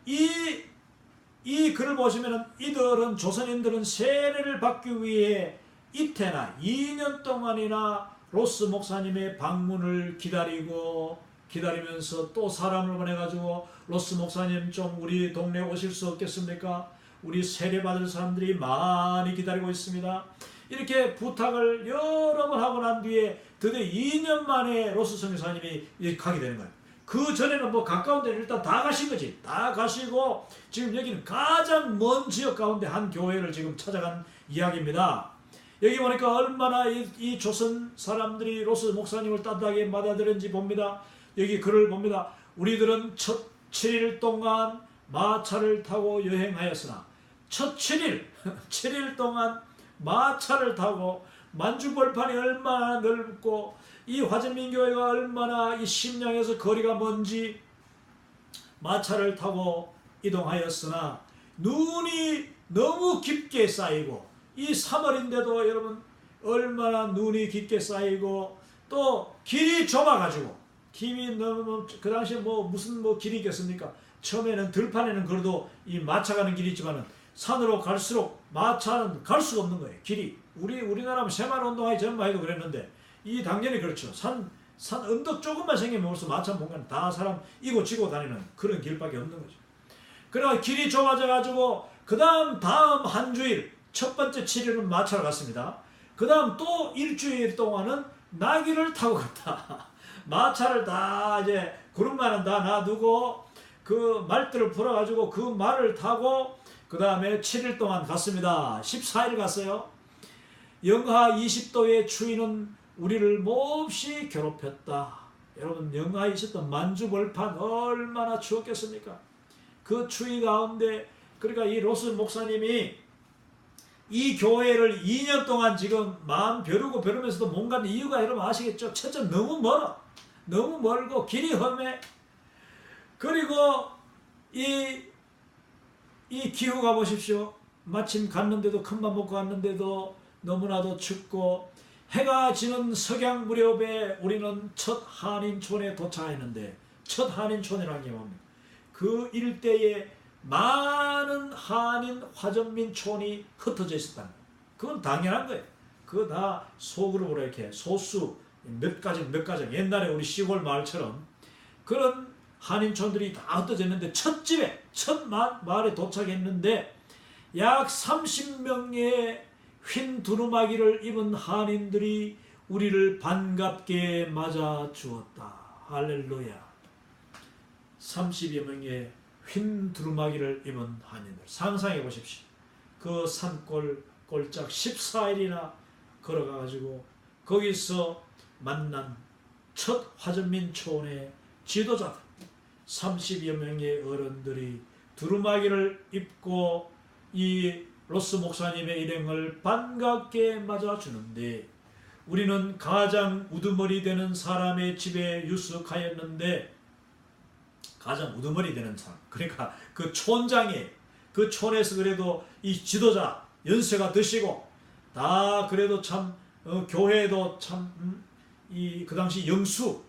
이 글을 보시면은 이들은, 조선인들은 세례를 받기 위해 이태나 2년 동안이나 로스 목사님의 방문을 기다리면서 또 사람을 보내가지고 로스 목사님 좀 우리 동네에 오실 수 없겠습니까? 우리 세례 받을 사람들이 많이 기다리고 있습니다. 이렇게 부탁을 여러 번 하고 난 뒤에 드디어 2년 만에 로스 선교사님이 가게 되는 거예요. 그 전에는 뭐 가까운 데 일단 다 가신 거지. 다 가시고 지금 여기는 가장 먼 지역 가운데 한 교회를 지금 찾아간 이야기입니다. 여기 보니까 얼마나 이 조선 사람들이 로스 목사님을 따뜻하게 맞아들였는지 봅니다. 여기 글을 봅니다. 우리들은 첫 7일 동안 마차를 타고 여행하였으나, 첫 7일 동안 마차를 타고, 만주벌판이 얼마나 넓고 이 화전민교회가 얼마나 이 심령에서 거리가 먼지, 마차를 타고 이동하였으나 눈이 너무 깊게 쌓이고, 이 3월인데도 여러분 얼마나 눈이 깊게 쌓이고, 또 길이 좁아가지고, 길이 너무, 그 당시에 무슨 길이 있겠습니까? 처음에는 들판에는 그래도 이 마차 가는 길이 있지만은 산으로 갈수록 마차는 갈 수가 없는 거예요. 길이. 우리나라 새마을운동하기 전만 해도 그랬는데, 이 당연히 그렇죠. 산 언덕 조금만 생기면 벌써 마차 못 가는, 다 사람 이고 지고 다니는 그런 길밖에 없는 거죠. 그래서 길이 좁아져가지고 다음 한 주일, 첫 번째 7일은 마차를 갔습니다. 그 다음 또 일주일 동안은 나귀를 타고 갔다. 마차를 다 이제 구름만은 다 놔두고 그 말들을 풀어가지고 그 말을 타고 그 다음에 7일 동안 갔습니다. 14일 갔어요. 영하 20도의 추위는 우리를 몹시 괴롭혔다. 여러분, 영하 20도 만주벌판 얼마나 추웠겠습니까? 그 추위 가운데, 그러니까 이 로스 목사님이 이 교회를 2년 동안 지금 마음 벼르면서도 못 가는 이유가 여러분 아시겠죠? 첫째, 너무 멀어. 너무 멀고 길이 험해. 그리고 이 기후가 보십시오. 마침 갔는데도, 큰맘 먹고 갔는데도 너무나도 춥고, 해가 지는 석양 무렵에 우리는 첫 한인촌에 도착했는데, 첫 한인촌이라는 게 뭡니까? 그 일대에 많은 한인 화전민촌이 흩어져 있었다는 거예요. 그건 당연한 거예요. 그거 다 소그룹으로 이렇게 소수 몇 가정 옛날에 우리 시골 마을처럼 그런 한인촌들이 다 흩어져 있는데, 첫 마을에 도착했는데 약 30명의 흰 두루마기를 입은 한인들이 우리를 반갑게 맞아 주었다. 할렐루야. 30여 명의 흰 두루마기를 입은 한인들. 상상해 보십시오. 그 산골 꼴짝 14일이나 걸어가가지고 거기서 만난 첫 화전민촌의 지도자들 30여 명의 어른들이 두루마기를 입고 이 로스 목사님의 일행을 반갑게 맞아주는데, 우리는 가장 우두머리 되는 사람의 집에 유숙하였는데, 가장 우두머리 되는 사람, 그러니까 그 촌장이, 그 촌에서 그래도 이 지도자 연세가 드시고 다 그래도 참 교회도 참 그 당시 영수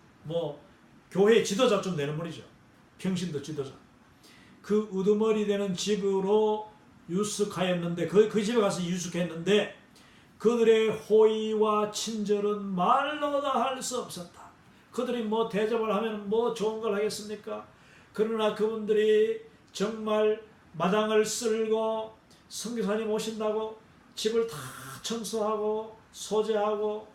교회 지도자 좀 되는 분이죠. 평신도 지도자. 그 우두머리 되는 집으로 유숙하였는데, 그 집에 가서 유숙했는데 그들의 호의와 친절은 말로 다 할 수 없었다. 그들이 대접을 하면 좋은 걸 하겠습니까? 그러나 그분들이 정말 마당을 쓸고 선교사님 오신다고 집을 다 청소하고 소재하고,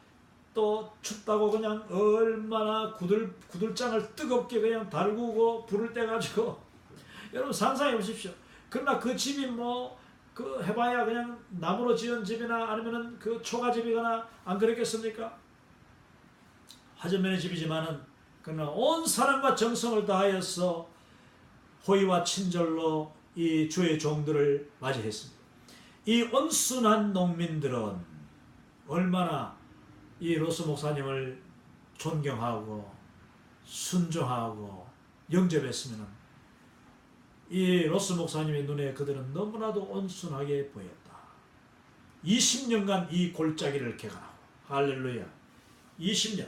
또 춥다고 그냥 얼마나 구들장을 뜨겁게 그냥 달구고 불을 떼가지고 여러분 상상해 보십시오. 그러나 그 집이 해봐야 그냥 나무로 지은 집이나 아니면은 그 초가집이거나 안 그랬겠습니까? 화전면의 집이지만은 그러나 온 사랑과 정성을 다하여서 호의와 친절로 이 주의 종들을 맞이했습니다. 이 온순한 농민들은 얼마나 이 로스 목사님을 존경하고 순종하고 영접했으면 이 로스 목사님의 눈에 그들은 너무나도 온순하게 보였다. 20년간 이 골짜기를 개간하고, 할렐루야, 20년.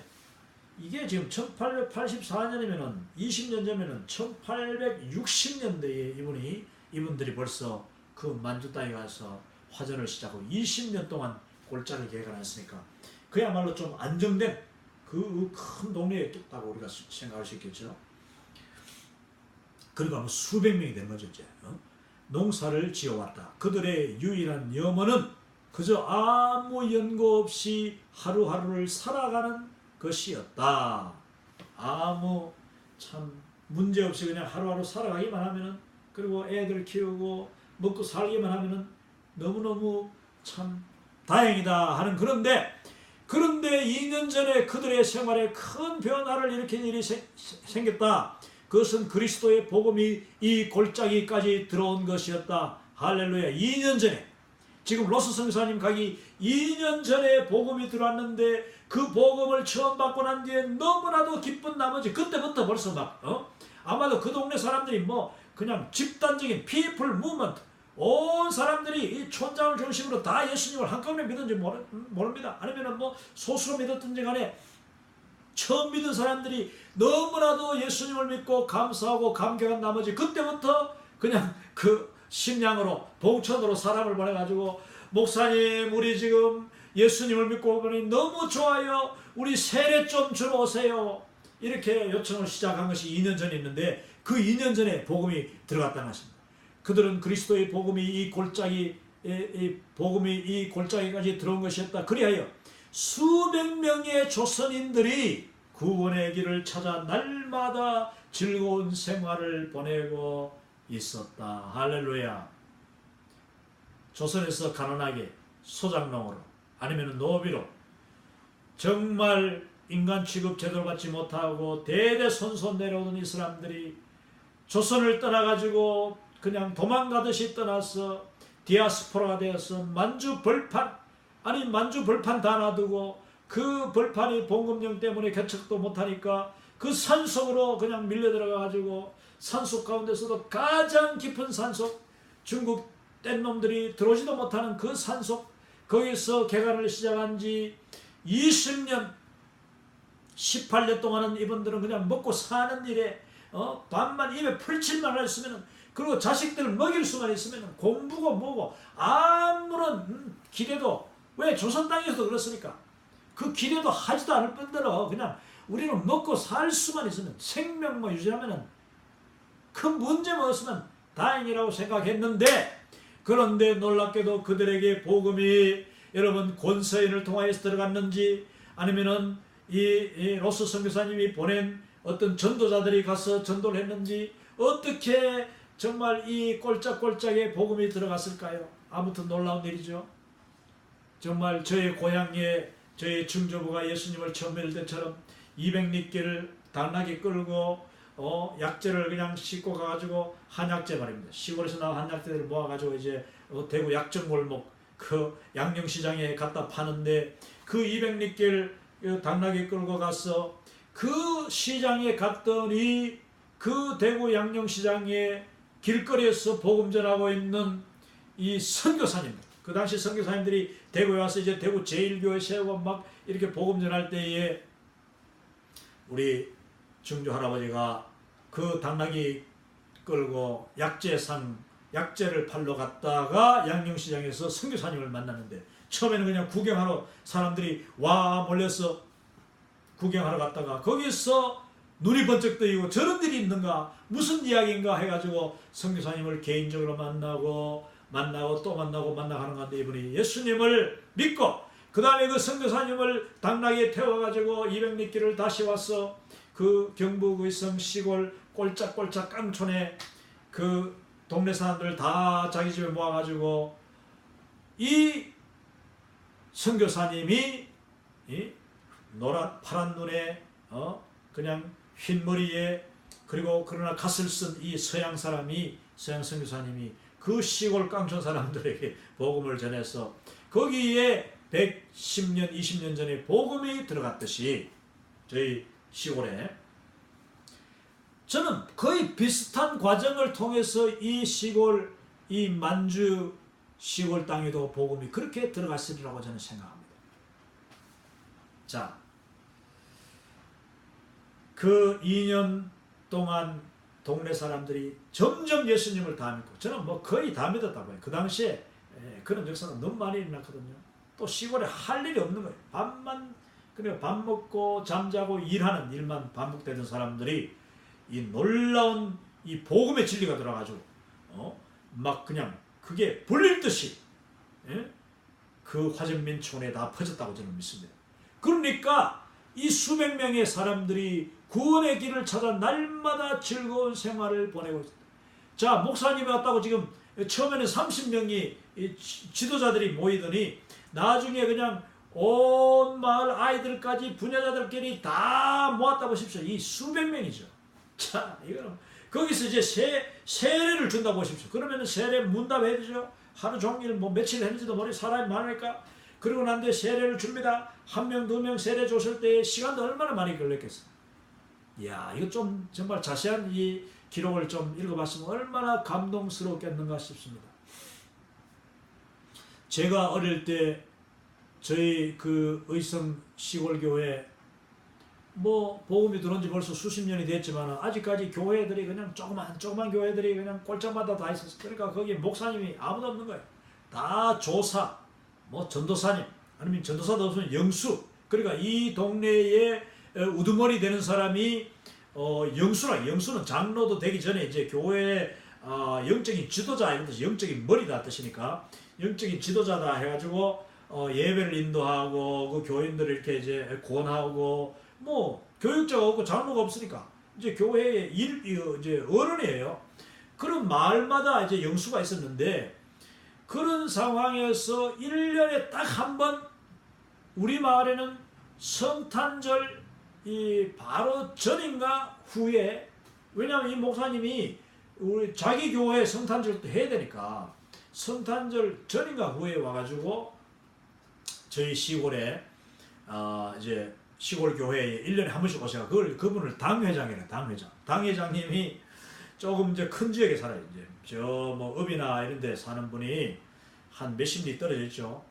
이게 지금 1884년이면은 20년 전에는 1860년대에 이분들이 벌써 그 만주 땅에 가서 화전을 시작하고 20년 동안 골짜기를 개간했으니까 그야말로 좀 안정된 그 큰 동네에 있다고 우리가 생각할 수 있겠죠. 그러니까 뭐 수백 명이 되는 거죠. 이제 농사를 지어왔다. 그들의 유일한 염원은 그저 아무 연고 없이 하루하루를 살아가는 것이었다. 아무 참 문제 없이 그냥 하루하루 살아가기만 하면은, 그리고 애들 키우고 먹고 살기만 하면은 너무너무 참 다행이다 하는, 그런데 2년 전에 그들의 생활에 큰 변화를 일으킨 일이 생겼다. 그것은 그리스도의 복음이 이 골짜기까지 들어온 것이었다. 할렐루야. 2년 전에, 지금 로스 선교사님 가기 2년 전에 복음이 들어왔는데 그 복음을 처음 받고 난 뒤에 너무나도 기쁜 나머지 그때부터 벌써 막 아마도 그 동네 사람들이 뭐 그냥 집단적인 people movement, 온 사람들이 이 촌장을 중심으로 다 예수님을 한꺼번에 믿은지 모릅니다. 아니면 뭐 소수로 믿었든지 간에 처음 믿은 사람들이 너무나도 예수님을 믿고 감사하고 감격한 나머지 그때부터 그냥 그 심양으로 봉천으로 사람을 보내가지고, 목사님 우리 지금 예수님을 믿고 보니 너무 좋아요, 우리 세례 좀 주러 오세요, 이렇게 요청을 시작한 것이 2년 전에 있는데 그 2년 전에 복음이 들어갔다는 것입니다. 그들은 그리스도의 복음이 이 골짜기까지 들어온 것이었다. 그리하여 수백 명의 조선인들이 구원의 길을 찾아 날마다 즐거운 생활을 보내고 있었다. 할렐루야. 조선에서 가난하게 소장농으로 아니면 노비로 정말 인간 취급 제대로 받지 못하고 대대손손 내려오던 이 사람들이 조선을 떠나가지고 그냥 도망가듯이 떠나서 디아스포라가 되어서 만주 벌판 다 놔두고 그 벌판이 봉급령 때문에 개척도 못하니까 그 산속으로 그냥 밀려 들어가가지고 산속 가운데서도 가장 깊은 산속, 중국 뗏놈들이 들어오지도 못하는 그 산속, 거기서 개간을 시작한 지 20년 18년 동안은 이분들은 그냥 먹고 사는 일에 밥만 입에 풀칠만 했으면, 그리고 자식들을 먹일 수만 있으면 공부고 뭐고 아무런 기대도, 왜 조선 땅에서도 그렇습니까? 그 기대도 하지도 않을 뿐더러 그냥 우리는 먹고 살 수만 있으면, 생명만 유지하면은 큰 문제만 없으면 다행이라고 생각했는데, 그런데 놀랍게도 그들에게 복음이 여러분 권서인을 통하여서 들어갔는지, 아니면은 이 로스 선교사님이 보낸 어떤 전도자들이 가서 전도를 했는지, 어떻게 정말 이 꼴짝꼴짝에 복음이 들어갔을까요? 아무튼 놀라운 일이죠. 정말 저의 고향에 저희 증조부가 예수님을 처음 믿을 때처럼 200리끼를 당나귀 끌고 약재를 그냥 싣고 가가지고, 한약재 말입니다. 시골에서 나온 한약재들을 모아가지고 이제 대구 약정골목 그 양령시장에 갖다 파는데, 그 200리끼를 당나귀 끌고 가서 그 시장에 갔더니 그 대구 양령시장에 길거리에서 복음 전하고 있는 이 선교사님들, 그 당시 선교사님들이 대구에 와서 이제 대구 제1교회 세우고 막 이렇게 복음 전할 때에 우리 증조 할아버지가 그 당나귀 끌고 약재를 팔러 갔다가 양령시장에서 선교사님을 만났는데, 처음에는 그냥 구경하러 사람들이 와 몰려서 구경하러 갔다가 거기서 눈이 번쩍 뜨이고 저런 일이 있는가, 무슨 이야기인가 해가지고 선교사님을 개인적으로 만나고 또 만나고 하는 건데, 이분이 예수님을 믿고 그 다음에 그 선교사님을 당나귀에 태워가지고 200리끼를 다시 와서 그 경북 의성 시골 꼴짝꼴짝 깡촌에 그 동네 사람들 다 자기 집에 모아가지고 이 선교사님이 파란 눈에 그냥 흰 머리에 그리고 그러나 갓을 쓴 이 서양 선교사님이 그 시골 깡촌 사람들에게 복음을 전해서 거기에 110년, 20년 전에 복음이 들어갔듯이 저희 시골에 저는 거의 비슷한 과정을 통해서 이 시골, 이 만주 시골 땅에도 복음이 그렇게 들어갔으리라고 저는 생각합니다. 자, 그 2년 동안 동네 사람들이 점점 예수님을 다 믿고, 저는 뭐 거의 다 믿었다고 해요. 그 당시에 그런 역사가 너무 많이 일어났거든요. 또 시골에 할 일이 없는 거예요. 그러니까 밥 먹고 잠자고 일하는 일만 반복되던 사람들이 이 놀라운 이 복음의 진리가 들어가지고 막 그냥 그게 불릴 듯이 그 화전민촌에 다 퍼졌다고 저는 믿습니다. 그러니까 이 수백 명의 사람들이 구원의 길을 찾아 날마다 즐거운 생활을 보내고 있습니다. 자, 목사님이 왔다고 지금 처음에는 30명이 지도자들이 모이더니 나중에 그냥 온 마을 아이들까지 부녀자들끼리 다 모았다 보십시오. 이 수백 명이죠. 자, 이거는 거기서 이제 세례를 준다 보십시오. 그러면 세례 문답해야 되죠. 하루 종일 뭐 며칠 했는지도 모르게 사람이 많으니까. 그러고 난 뒤에 세례를 줍니다. 1명, 2명 세례 줬을 때 시간도 얼마나 많이 걸렸겠어요. 이야, 이거 좀 정말 자세한 이 기록을 좀 읽어봤으면 얼마나 감동스럽겠는가 싶습니다. 제가 어릴 때 저희 그 의성 시골교회 뭐 복음이 들어온 지 벌써 수십 년이 됐지만 아직까지 교회들이 그냥 조그만 교회들이 그냥 꼴짝마다 다 있었어요. 그러니까 거기 목사님이 아무도 없는 거예요. 다 조사, 뭐 전도사님, 아니면 전도사도 없으면 영수. 그러니까 이 동네에 우두머리 되는 사람이 영수는 장로도 되기 전에 이제 교회 영적인 지도자 이런 뜻이 영적인 머리다 뜻이니까 영적인 지도자다 해가지고 예배를 인도하고 그 교인들을 이렇게 이제 구원하고 뭐 교육자가 없고 장로가 없으니까 이제 교회의 이제 어른이에요. 그런 마을마다 이제 영수가 있었는데 그런 상황에서 1년에 딱 한 번 우리 마을에는 성탄절 바로 전인가 후에, 왜냐하면 이 목사님이 우리 자기 교회 성탄절도 해야 되니까 성탄절 전인가 후에 와가지고 저희 시골에 이제 시골 교회에 1년에 한 번씩 오셔가 그분을 당회장이래요. 당회장님이 조금 이제 큰 지역에 살아요. 이제 저 뭐 읍이나 이런 데 사는 분이 한 몇십 리 떨어져 있죠.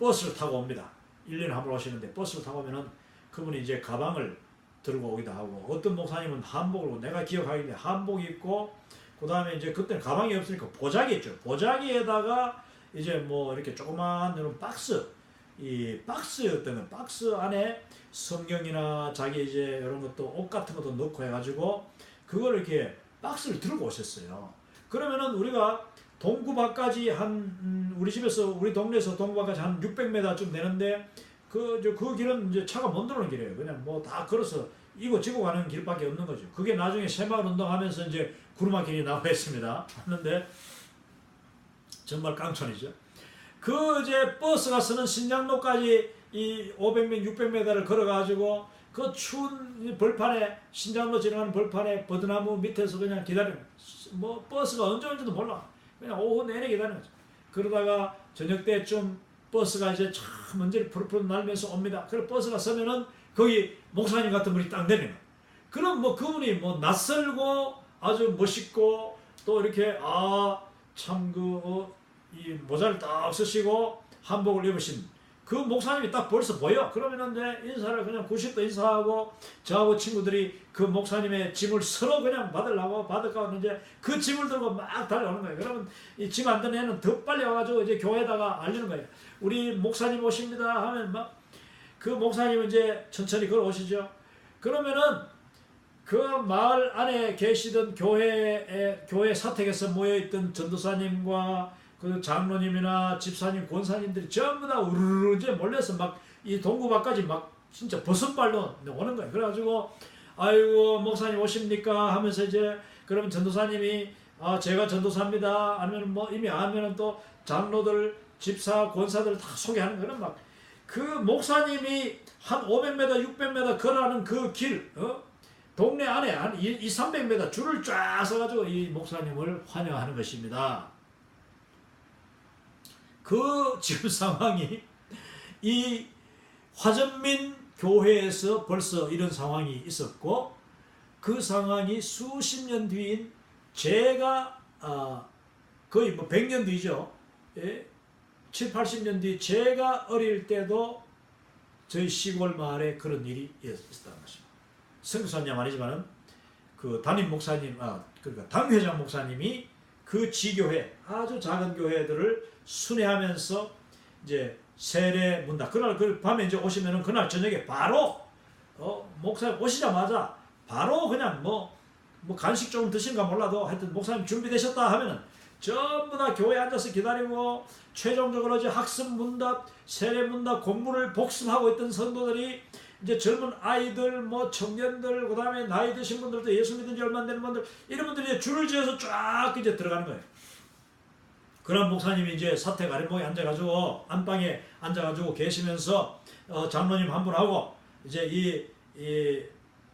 버스를 타고 옵니다. 1년에 한 번 오시는데 버스를 타고 오면은 그분이 이제 가방을 들고 오기도 하고, 어떤 목사님은 한복을, 내가 기억하기에 한복 입고, 그 다음에 이제 그때는 가방이 없으니까 보자기 있죠. 보자기에다가 이제 뭐 이렇게 조그만 이런 박스, 이 박스였던 박스 안에 성경이나 자기 이제 이런 것도 옷 같은 것도 넣고 해가지고 그걸 이렇게 박스를 들고 오셨어요. 그러면은 우리가 동구밖까지 우리 집에서 우리 동네에서 동구밖까지 한 600m쯤 되는데 그 길은 이제 차가 못 들어오는 길이에요. 그냥 뭐 다 걸어서 이고 지고 가는 길밖에 없는 거죠. 그게 나중에 새마을 운동하면서 이제 구루마길이 나와 있습니다. 했는데 정말 깡촌이죠. 그 이제 버스가 쓰는 신장로까지 이 500m, 600m를 걸어가지고 그 추운 벌판에, 신장로 지나가는 벌판에 버드나무 밑에서 그냥 기다리는, 뭐 버스가 언제 온지도 몰라. 그냥 오후 내내 기다리는 거죠. 그러다가 저녁 때쯤 버스가 이제 참 먼지를 푸르푸르 날면서 옵니다. 그래서 버스가 서면은 거기 목사님 같은 분이 딱 내리는 거예요. 그럼 뭐 그분이 뭐 낯설고 아주 멋있고 또 이렇게 참 이 모자를 딱 쓰시고 한복을 입으신 그 목사님이 딱 벌써 보여. 그러면은 이제 인사를 그냥 90도 인사하고 저하고 친구들이 그 목사님의 짐을 서로 그냥 받을까 이제 그 짐을 들고 막 달려오는 거예요. 그러면 이 짐 안 드는 애는 더 빨리 와가지고 이제 교회에다가 알리는 거예요. 우리 목사님 오십니다 하면 막 그 목사님은 이제 천천히 걸어오시죠. 그러면은 그 마을 안에 계시던 교회 사택에서 모여있던 전도사님과 그 장로님이나 집사님, 권사님들이 전부 다 우르르 이제 몰려서 막 이 동구밖까지 막 진짜 버선발로 오는 거예요. 그래가지고 아이고 목사님 오십니까 하면서 이제 그러면 전도사님이 제가 전도사입니다. 아니면 뭐 이미 아면은 또 장로들, 집사, 권사들 다 소개하는 거는 막 그 목사님이 한 500m, 600m 걸어가는 그 길, 동네 안에 한 300m 줄을 쫙 서가지고 이 목사님을 환영하는 것입니다. 그 지금 상황이 이 화전민 교회에서 벌써 이런 상황이 있었고, 그 상황이 수십 년 뒤인 제가 거의 뭐 100년 뒤죠. 예? 7, 80년 뒤 제가 어릴 때도 저희 시골 마을에 그런 일이 있었다는 것입니다. 선교사님 아니지만은 그 담임 목사님, 그러니까 당회장 목사님이 그 지교회, 아주 작은 교회들을 순회하면서 이제 세례 문답. 그날 그 밤에 이제 오시면은 그날 저녁에 바로 목사님 오시자마자 바로 그냥 뭐 간식 좀 드신가 몰라도 하여튼 목사님 준비되셨다 하면은 전부 다 교회에 앉아서 기다리고, 최종적으로 이제 학습 문답, 세례 문답 공부를 복습하고 있던 성도들이 이제 젊은 아이들, 뭐 청년들, 그 다음에 나이 드신 분들도 예수 믿은 지 얼마 안 되는 분들, 이런 분들이 이제 줄을 지어서 쫙 이제 들어가는 거예요. 그런 목사님이 이제 사택 아랫목에 앉아가지고, 안방에 앉아가지고 계시면서, 장로님 한 분하고, 이제 이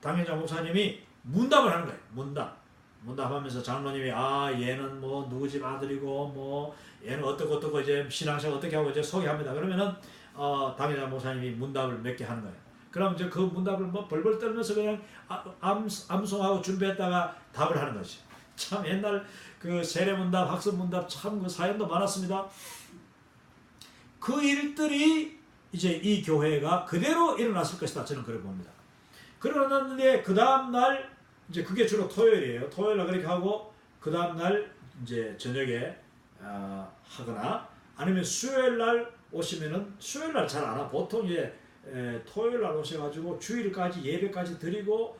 당회장 목사님이 문답을 하는 거예요. 문답하면서 장로님이 얘는 뭐 누구 집 아들이고, 뭐 얘는 어떻고 이제 신앙생활 어떻게 하고 이제 소개합니다. 그러면은 당회장 목사님이 문답을 몇 개 하는 거예요. 그럼 이제 그 문답을 뭐 벌벌 떨면서 그냥 암송하고 준비했다가 답을 하는 거지. 참 옛날 그 세례 문답, 학습 문답 참 그 사연도 많았습니다. 그 일들이 이제 이 교회가 그대로 일어났을 것이다. 저는 그렇게 봅니다. 그러는데 그 다음 날 이제 그게 주로 토요일이에요. 토요일 날 그렇게 하고 그 다음 날 이제 저녁에 하거나, 아니면 수요일 날 오시면은, 수요일 날 잘 안 와. 보통 이제 토요일 날 오셔가지고 주일까지 예배까지 드리고,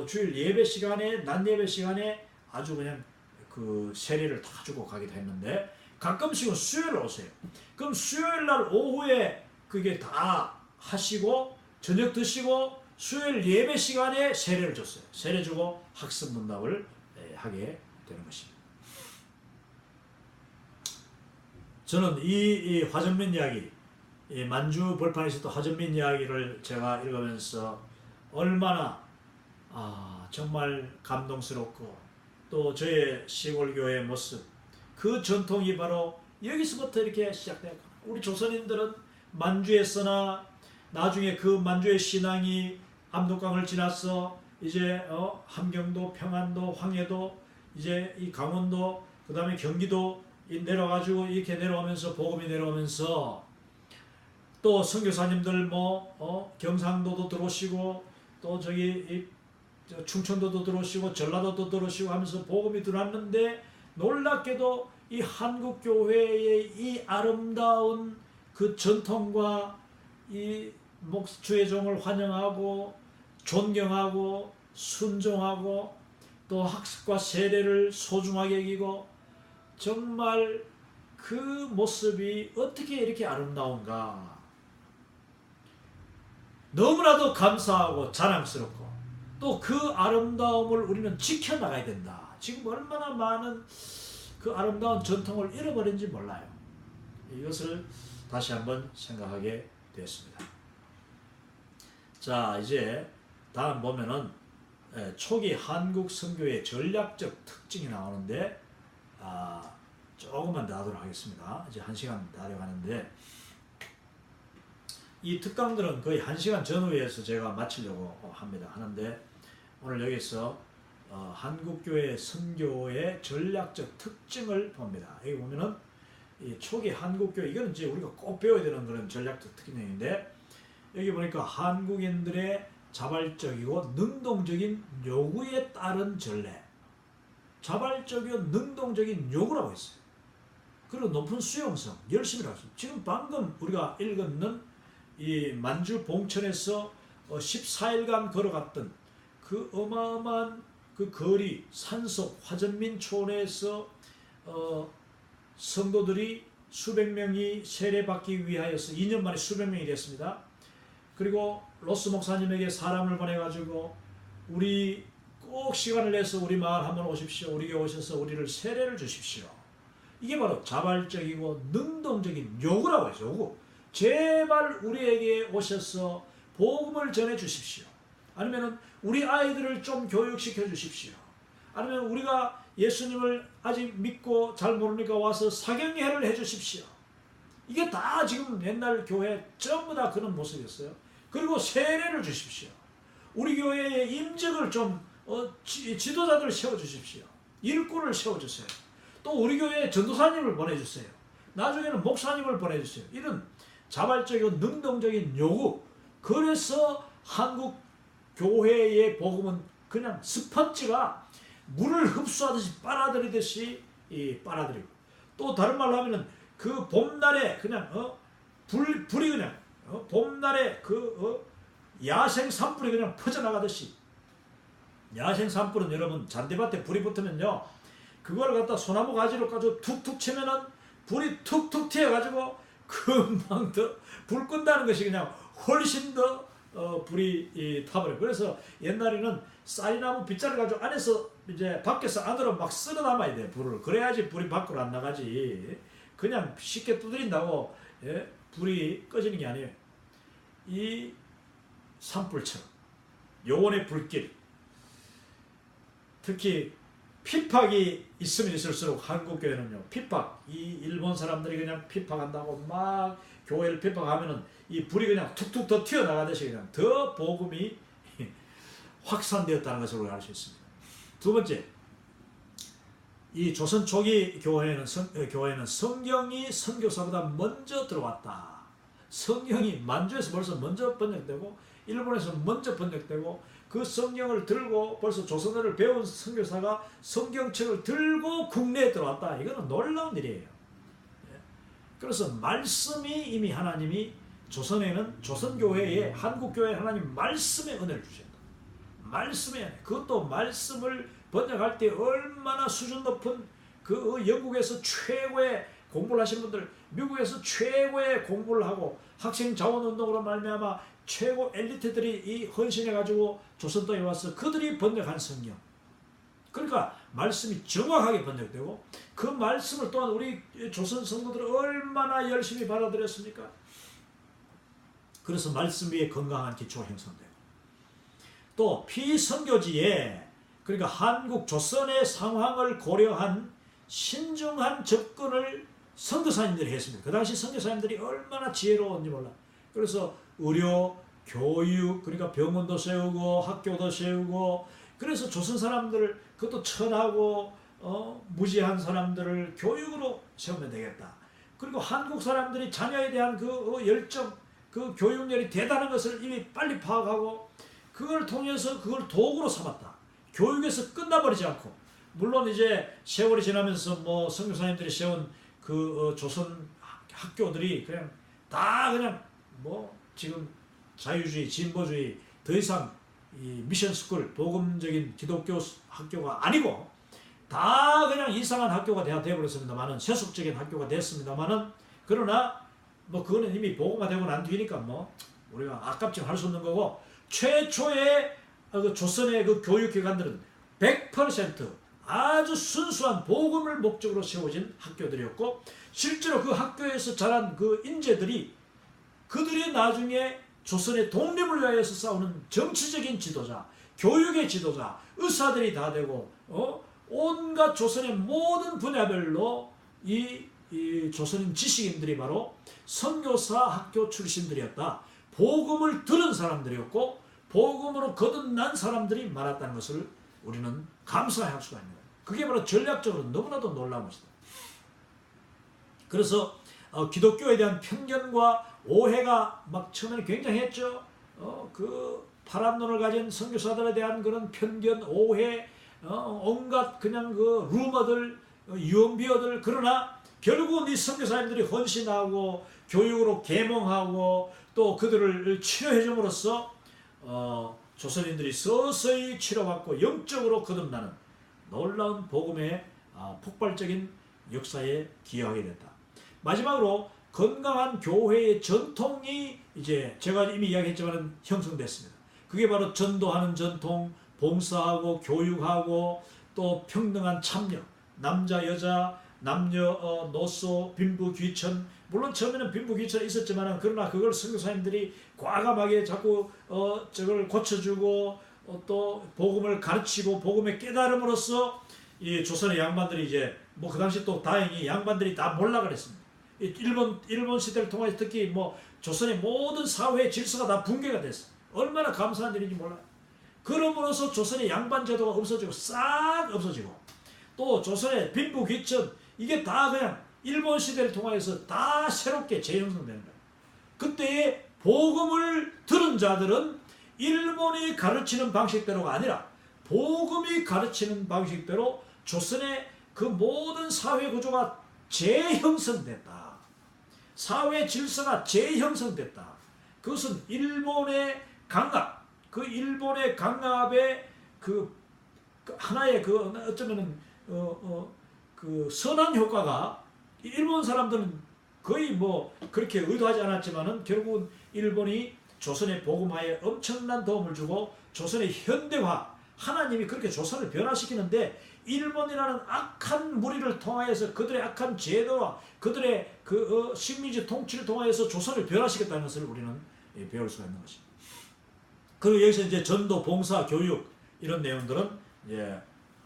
주일 예배 시간에, 낮 예배 시간에 아주 그냥 그 세례를 다 주고 가기도 했는데, 가끔씩은 수요일 날 오세요. 그럼 수요일 날 오후에 그게 다 하시고 저녁 드시고 수요일 예배 시간에 세례를 줬어요. 세례 주고 학습 문답을 하게 되는 것입니다. 저는 이 화전민 이야기, 이 만주 벌판에서도 화전민 이야기를 제가 읽으면서 얼마나 정말 감동스럽고, 또 저의 시골교회의 모습, 그 전통이 바로 여기서부터 이렇게 시작되었구나. 우리 조선인들은 만주에서나 나중에 그 만주의 신앙이 압록강을 지나서 이제 함경도, 평안도, 황해도, 이제 이 강원도, 그 다음에 경기도 내려가지고 이렇게 내려오면서, 복음이 내려오면서 또 선교사님들 경상도도 들어오시고, 또 저기 충청도도 들어오시고 전라도도 들어오시고 하면서 복음이 들어왔는데, 놀랍게도 이 한국교회의 이 아름다운 그 전통과 이 주의 종을 환영하고 존경하고 순종하고, 또 학습과 세례를 소중하게 여기고, 정말 그 모습이 어떻게 이렇게 아름다운가. 너무나도 감사하고 자랑스럽고, 또 그 아름다움을 우리는 지켜나가야 된다. 지금 얼마나 많은 그 아름다운 전통을 잃어버린지 몰라요. 이것을 다시 한번 생각하게 되었습니다. 자, 이제 다음 보면은 초기 한국 선교의 전략적 특징이 나오는데, 조금만 더 하도록 하겠습니다. 이제 1시간 다 돼가는데, 이 특강들은 거의 1시간 전후에서 제가 마치려고 하는데, 오늘 여기서 한국교회 선교의 전략적 특징을 봅니다. 여기 보면은 이 초기 한국교회, 이거는 이제 우리가 꼭 배워야 되는 그런 전략적 특징인데, 여기 보니까 한국인들의 자발적이고 능동적인 요구에 따른 전례, 자발적이고 능동적인 요구라고 했어요. 그리고 높은 수용성, 열심이라고 했어요. 지금 방금 우리가 읽었는 이 만주 봉천에서 14일간 걸어갔던 그 어마어마한 그 거리, 산속 화전민촌에서 성도들이 수백 명이 세례받기 위하여서 2년 만에 수백 명이 됐습니다. 그리고 로스 목사님에게 사람을 보내가지고 우리 꼭 시간을 내서 우리 마을 한번 오십시오. 우리에게 오셔서 우리를 세례를 주십시오. 이게 바로 자발적이고 능동적인 요구라고 해서 요구. 제발 우리에게 오셔서 복음을 전해 주십시오. 아니면은 우리 아이들을 좀 교육시켜 주십시오. 아니면 우리가 예수님을 아직 믿고 잘 모르니까 와서 사경례를 해 주십시오. 이게 다 지금 옛날 교회 전부 다 그런 모습이었어요. 그리고 세례를 주십시오. 우리 교회에 임직을 좀 지도자들을 세워주십시오. 일꾼을 세워주세요. 또 우리 교회에 전도사님을 보내주세요. 나중에는 목사님을 보내주세요. 이런 자발적이고 능동적인 요구. 그래서 한국 교회의 복음은 그냥 스펀지가 물을 흡수하듯이 빨아들이듯이 빨아들이고, 또 다른 말로 하면은 그 봄날에 그냥 불이 그냥 봄날에 야생 산불이 그냥 퍼져나가듯이. 야생 산불은 여러분 잔디밭에 불이 붙으면요, 그걸 갖다 소나무 가지로 가지고 툭툭 치면은 불이 툭툭 튀어가지고 금방 더 불 끈다는 것이 그냥 훨씬 더 불이 타버려요. 그래서 옛날에는 쌀나무 빗자루 가지고 안에서 이제 밖에서 안으로 막 쓸어 담아야 돼, 불을. 그래야지 불이 밖으로 안 나가지. 그냥 쉽게 두드린다고 불이 꺼지는 게 아니에요. 이 산불처럼 요원의 불길, 특히 핍박이 있으면 있을수록 한국교회는요, 핍박, 이 일본 사람들이 그냥 핍박한다고 막 교회를 핍박하면은 이 불이 그냥 툭툭 더 튀어나가듯이 그냥 더 복음이 확산되었다는 것을 우리가 알 수 있습니다. 두 번째, 이 조선 초기 교회는 성경이 선교사보다 먼저 들어왔다. 성경이 만주에서 벌써 먼저 번역되고 일본에서 먼저 번역되고, 그 성경을 들고 벌써 조선어를 배운 선교사가 성경책을 들고 국내에 들어왔다. 이거는 놀라운 일이에요. 그래서 말씀이 이미 하나님이 조선에는 조선교회에 한국교회에 하나님 말씀의 은혜를 주셨다. 말씀의 은혜. 그것도 말씀을 번역할 때 얼마나 수준 높은 그 영국에서 최고의 공부를 하시는 분들, 미국에서 최고의 공부를 하고 학생 자원운동으로 말미암아 최고 엘리트들이 이 헌신해가지고 조선 땅에 와서 그들이 번역한 성경. 그러니까 말씀이 정확하게 번역되고, 그 말씀을 또한 우리 조선 성도들은 얼마나 열심히 받아들였습니까? 그래서 말씀 위에 건강한 기초가 형성되고, 또 피선교지에, 그러니까 한국 조선의 상황을 고려한 신중한 접근을 선교사님들이 했습니다. 그 당시 선교사님들이 얼마나 지혜로운지 몰라. 그래서 의료, 교육, 그러니까 병원도 세우고 학교도 세우고, 그래서 조선 사람들, 그것도 천하고 무지한 사람들을 교육으로 세우면 되겠다. 그리고 한국 사람들이 자녀에 대한 그 열정, 그 교육열이 대단한 것을 이미 빨리 파악하고 그걸 통해서 그걸 도구로 삼았다. 교육에서 끝나버리지 않고, 물론 이제 세월이 지나면서 뭐 선교사님들이 세운 그 조선 학교들이 그냥 다 그냥 뭐 지금 자유주의, 진보주의, 더 이상 이 미션스쿨, 복음적인 기독교 학교가 아니고 다 그냥 이상한 학교가 되어버렸습니다만은, 세속적인 학교가 됐습니다만은, 그러나 뭐 그거는 이미 복음화 되고 난 뒤니까 뭐 우리가 아깝지만 할 수 없는 거고, 최초의 그 조선의 그 교육기관들은 100% 아주 순수한 복음을 목적으로 세워진 학교들이었고, 실제로 그 학교에서 자란 그 인재들이, 그들이 나중에 조선의 독립을 위하여서 싸우는 정치적인 지도자, 교육의 지도자, 의사들이 다 되고, 온갖 조선의 모든 분야별로 이 조선인 지식인들이 바로 선교사 학교 출신들이었다. 복음을 들은 사람들이었고 복음으로 거듭난 사람들이 많았다는 것을 우리는 감사할 수가 있는 거예요. 그게 바로 전략적으로 너무나도 놀라운 것이다. 그래서 기독교에 대한 편견과 오해가 막 처음에는 굉장했죠. 그 파란 눈을 가진 선교사들에 대한 그런 편견, 오해, 온갖 그냥 그 루머들, 유언비어들. 그러나 결국은 이 선교사님들이 헌신하고 교육으로 계몽하고 또 그들을 치료해 줌으로써 조선인들이 서서히 치료받고 영적으로 거듭나는 놀라운 복음의 폭발적인 역사에 기여하게 됐다. 마지막으로 건강한 교회의 전통이 이제 제가 이미 이야기했지만 형성됐습니다. 그게 바로 전도하는 전통, 봉사하고 교육하고 또 평등한 참여, 남자 여자 남녀 노소 빈부 귀천, 물론 처음에는 빈부 귀천이 있었지만 그러나 그걸 선교사님들이 과감하게 자꾸 저걸 고쳐주고 또 복음을 가르치고 복음의 깨달음으로써 이 조선의 양반들이 이제 뭐 그 당시 또 다행히 양반들이 다 몰락을 했습니다. 일본 시대를 통해서 특히 뭐 조선의 모든 사회 질서가 다 붕괴가 됐어. 얼마나 감사한 일인지 몰라요. 그러므로서 조선의 양반 제도가 없어지고 싹 없어지고 또 조선의 빈부 귀천 이게 다 그냥 일본 시대를 통해서 다 새롭게 재형성되는 거예요. 그때의 복음을 들은 자들은 일본이 가르치는 방식대로가 아니라 복음이 가르치는 방식대로 조선의 그 모든 사회 구조가 재형성됐다. 사회 질서가 재형성됐다. 그것은 일본의 강압, 그 일본의 강압의 그 하나의 그 어쩌면은 그 선한 효과가 일본 사람들은 거의 뭐 그렇게 의도하지 않았지만은 결국은 일본이 조선의 복음화에 엄청난 도움을 주고 조선의 현대화, 하나님이 그렇게 조선을 변화시키는데 일본이라는 악한 무리를 통하여서 그들의 악한 제도와 그들의 그 식민지 통치를 통하여서 조선을 변화시켰다는 것을 우리는 배울 수가 있는 것입니다. 그리고 여기서 이제 전도, 봉사, 교육 이런 내용들은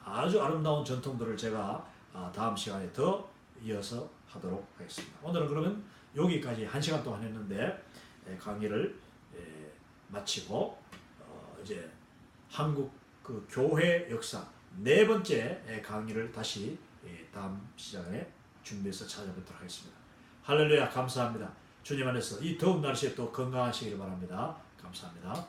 아주 아름다운 전통들을 제가 다음 시간에 더 이어서 하도록 하겠습니다. 오늘은 그러면 여기까지 1시간 동안 했는데 강의를 마치고 이제 한국 그 교회 역사 4번째 강의를 다시 다음 시간에 준비해서 찾아뵙도록 하겠습니다. 할렐루야, 감사합니다. 주님 안에서 이 더운 날씨에 또 건강하시기를 바랍니다. 감사합니다.